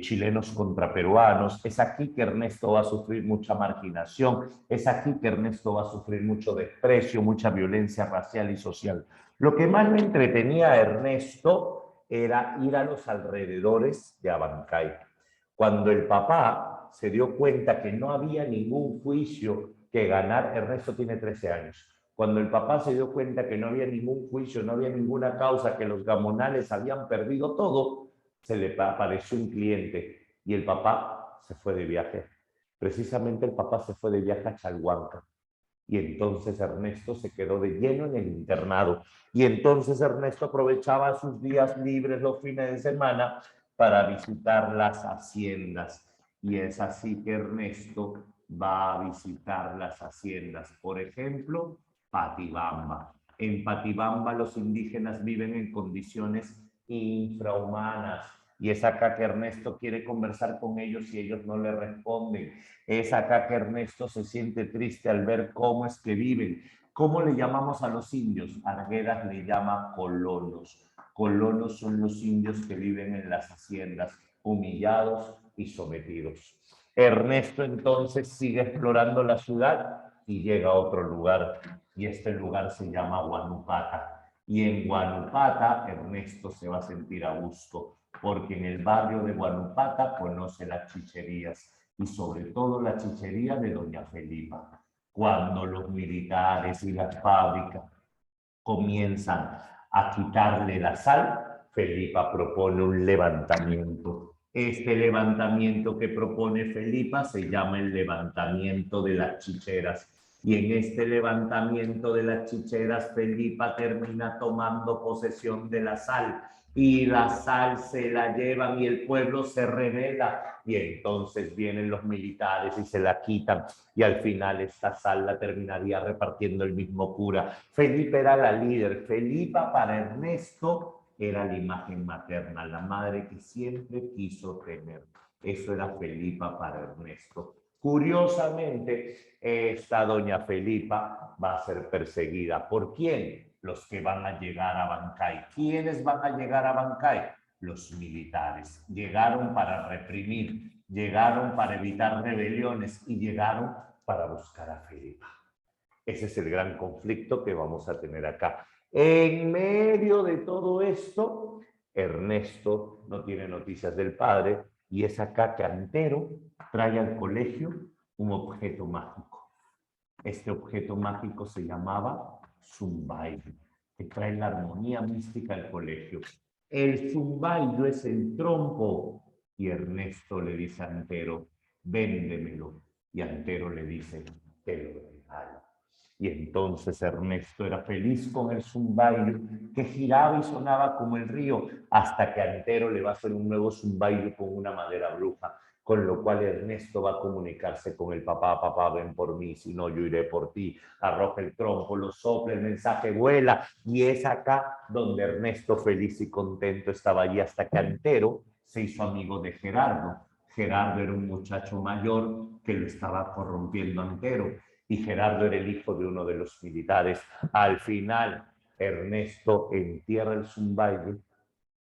chilenos contra peruanos. Es aquí que Ernesto va a sufrir mucha marginación, es aquí que Ernesto va a sufrir mucho desprecio, mucha violencia racial y social. Lo que más le entretenía a Ernesto era ir a los alrededores de Abancay. Cuando el papá se dio cuenta que no había ningún juicio que ganar, Ernesto tiene 13 años, cuando el papá se dio cuenta que no había ningún juicio, no había ninguna causa, que los gamonales habían perdido todo, se le apareció un cliente y el papá se fue de viaje. Precisamente el papá se fue de viaje a Chalhuanca. Y entonces Ernesto se quedó de lleno en el internado. Y entonces Ernesto aprovechaba sus días libres los fines de semana para visitar las haciendas. Y es así que Ernesto va a visitar las haciendas. Por ejemplo, Patibamba. En Patibamba los indígenas viven en condiciones infrahumanas. Y es acá que Ernesto quiere conversar con ellos y ellos no le responden. Es acá que Ernesto se siente triste al ver cómo es que viven. ¿Cómo le llamamos a los indios? Arguedas le llama colonos. Colonos son los indios que viven en las haciendas, humillados y sometidos. Ernesto entonces sigue explorando la ciudad y llega a otro lugar. Y este lugar se llama Guanupata. Y en Guanupata Ernesto se va a sentir a gusto, porque en el barrio de Guanupata conoce las chicherías y sobre todo la chichería de doña Felipa. Cuando los militares y las fábricas comienzan a quitarle la sal, Felipa propone un levantamiento. Este levantamiento que propone Felipa se llama el levantamiento de las chicheras. Y en este levantamiento de las chicheras, Felipa termina tomando posesión de la sal. Y la sal se la llevan y el pueblo se rebela. Y entonces vienen los militares y se la quitan. Y al final esta sal la terminaría repartiendo el mismo cura. Felipa era la líder. Felipa para Ernesto era la imagen materna, la madre que siempre quiso tener. Eso era Felipa para Ernesto. Curiosamente, esta doña Felipa va a ser perseguida. ¿Por quién? Los que van a llegar a Bancay. ¿Quiénes van a llegar a Bancay? Los militares. Llegaron para reprimir, llegaron para evitar rebeliones y llegaron para buscar a Felipa. Ese es el gran conflicto que vamos a tener acá. En medio de todo esto, Ernesto no tiene noticias del padre y es acá que Antero trae al colegio un objeto mágico. Este objeto mágico se llamaba zumbaillo, que trae la armonía mística al colegio. El zumbaillo es el trompo y Ernesto le dice a Antero, véndemelo. Y Antero le dice, te lo regalo. Y entonces Ernesto era feliz con el zumbaillo que giraba y sonaba como el río, hasta que Antero le va a hacer un nuevo zumbaillo con una madera bruja, con lo cual Ernesto va a comunicarse con el papá, papá, ven por mí, si no yo iré por ti, arroja el trompo, lo sopla, el mensaje vuela, y es acá donde Ernesto feliz y contento estaba allí hasta que Antero se hizo amigo de Gerardo. Gerardo era un muchacho mayor que lo estaba corrompiendo Antero, y Gerardo era el hijo de uno de los militares. Al final, Ernesto entierra el zumbaillo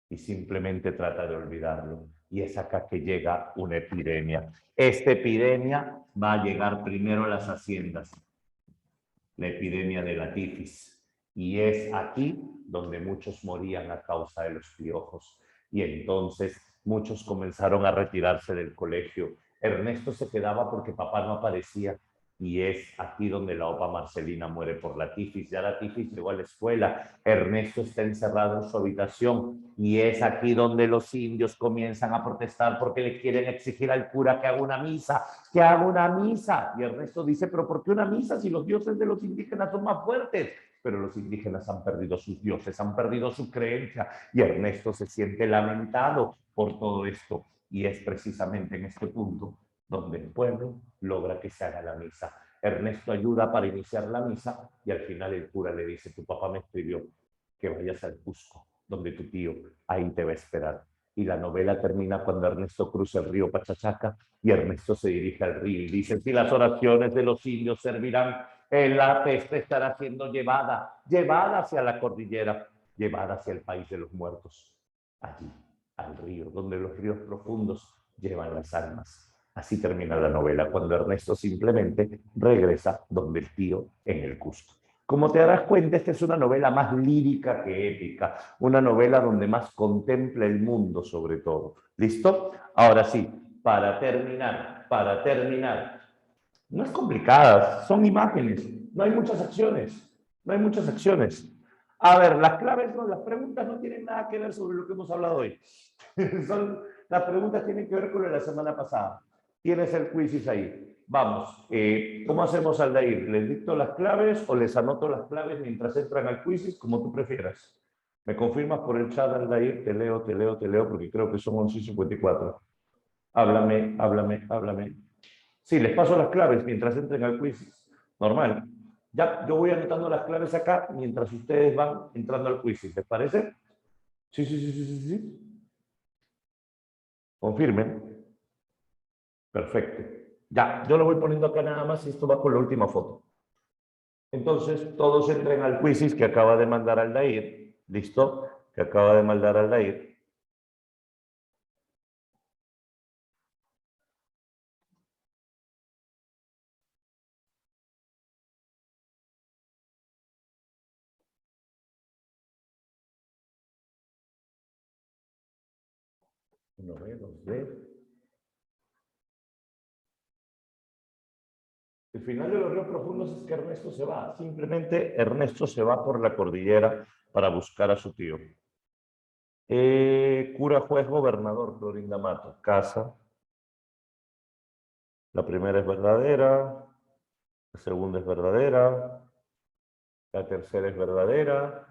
y simplemente trata de olvidarlo. Y es acá que llega una epidemia. Esta epidemia va a llegar primero a las haciendas, la epidemia de la tifis. Y es aquí donde muchos morían a causa de los piojos. Y entonces muchos comenzaron a retirarse del colegio. Ernesto se quedaba porque papá no aparecía. Y es aquí donde la opa Marcelina muere por la tifis. Ya la tifis llegó a la escuela. Ernesto está encerrado en su habitación. Y es aquí donde los indios comienzan a protestar porque le quieren exigir al cura que haga una misa. Que haga una misa. Y Ernesto dice, pero ¿por qué una misa si los dioses de los indígenas son más fuertes? Pero los indígenas han perdido sus dioses, han perdido su creencia. Y Ernesto se siente lamentado por todo esto. Y es precisamente en este punto donde el pueblo logra que se haga la misa. Ernesto ayuda para iniciar la misa y al final el cura le dice, tu papá me escribió que vayas al Cusco, donde tu tío ahí te va a esperar. Y la novela termina cuando Ernesto cruza el río Pachachaca y Ernesto se dirige al río y dice, si las oraciones de los indios servirán, la peste estará siendo llevada hacia la cordillera, llevada hacia el país de los muertos, allí, al río, donde los ríos profundos llevan las almas. Así termina la novela, cuando Ernesto simplemente regresa donde el tío en el Cusco. Como te darás cuenta, esta es una novela más lírica que épica, una novela donde más contempla el mundo sobre todo. ¿Listo? Ahora sí, para terminar, no es complicada, son imágenes, no hay muchas acciones, no hay muchas acciones. A ver, las claves, no, las preguntas no tienen nada que ver sobre lo que hemos hablado hoy. Las preguntas tienen que ver con lo de la semana pasada. Tienes el quizzes ahí. Vamos, ¿cómo hacemos, Aldair? ¿Les dicto las claves o les anoto las claves mientras entran al quizzes? Como tú prefieras. ¿Me confirmas por el chat, Aldair? Te leo, porque creo que son 11:54. Háblame. Sí, les paso las claves mientras entren al quiz. Normal. Ya, yo voy anotando las claves acá mientras ustedes van entrando al quiz. ¿Les parece? Sí. Confirmen. Perfecto. Ya, yo lo voy poniendo acá nada más y esto va con la última foto. Entonces, todos entren al quiz que acaba de mandar Aldair. ¿Listo? Que acaba de mandar Aldair. Uno ve, dos ve. El final de los ríos profundos es que Ernesto se va. Simplemente Ernesto se va por la cordillera para buscar a su tío. Cura, juez, gobernador, Clorinda Mato. Casa. La primera es verdadera. La segunda es verdadera. La tercera es verdadera.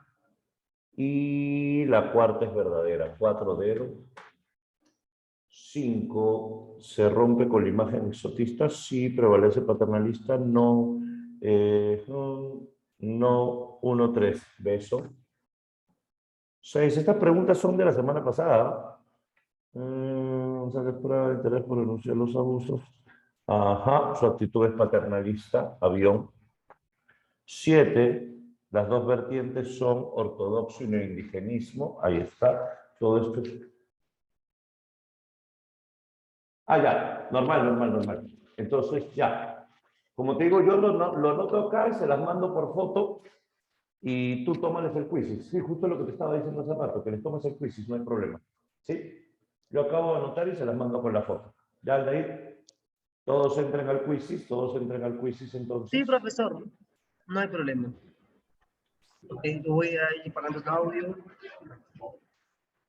Y la cuarta es verdadera. 4 dedos. 5. Se rompe con la imagen exotista. Sí. Prevalece paternalista. No. No. 1, 3. Beso. 6. Estas preguntas son de la semana pasada. O sea, que prueba de interés por denunciar los abusos. Ajá. Su actitud es paternalista. Avión. 7. Las dos vertientes son ortodoxo y neoindigenismo. Ahí está. Todo esto es... Ah, ya. Normal. Entonces, ya. Como te digo, yo lo anoto acá y se las mando por foto y tú tómales el quiz. Sí, justo lo que te estaba diciendo hace rato, que les tomes el quiz, no hay problema. ¿Sí? Yo acabo de anotar y se las mando con la foto. Ya, Aldair, todos entren al quiz, entonces. Sí, profesor, no hay problema. Ok, yo voy a ir pagando el audio.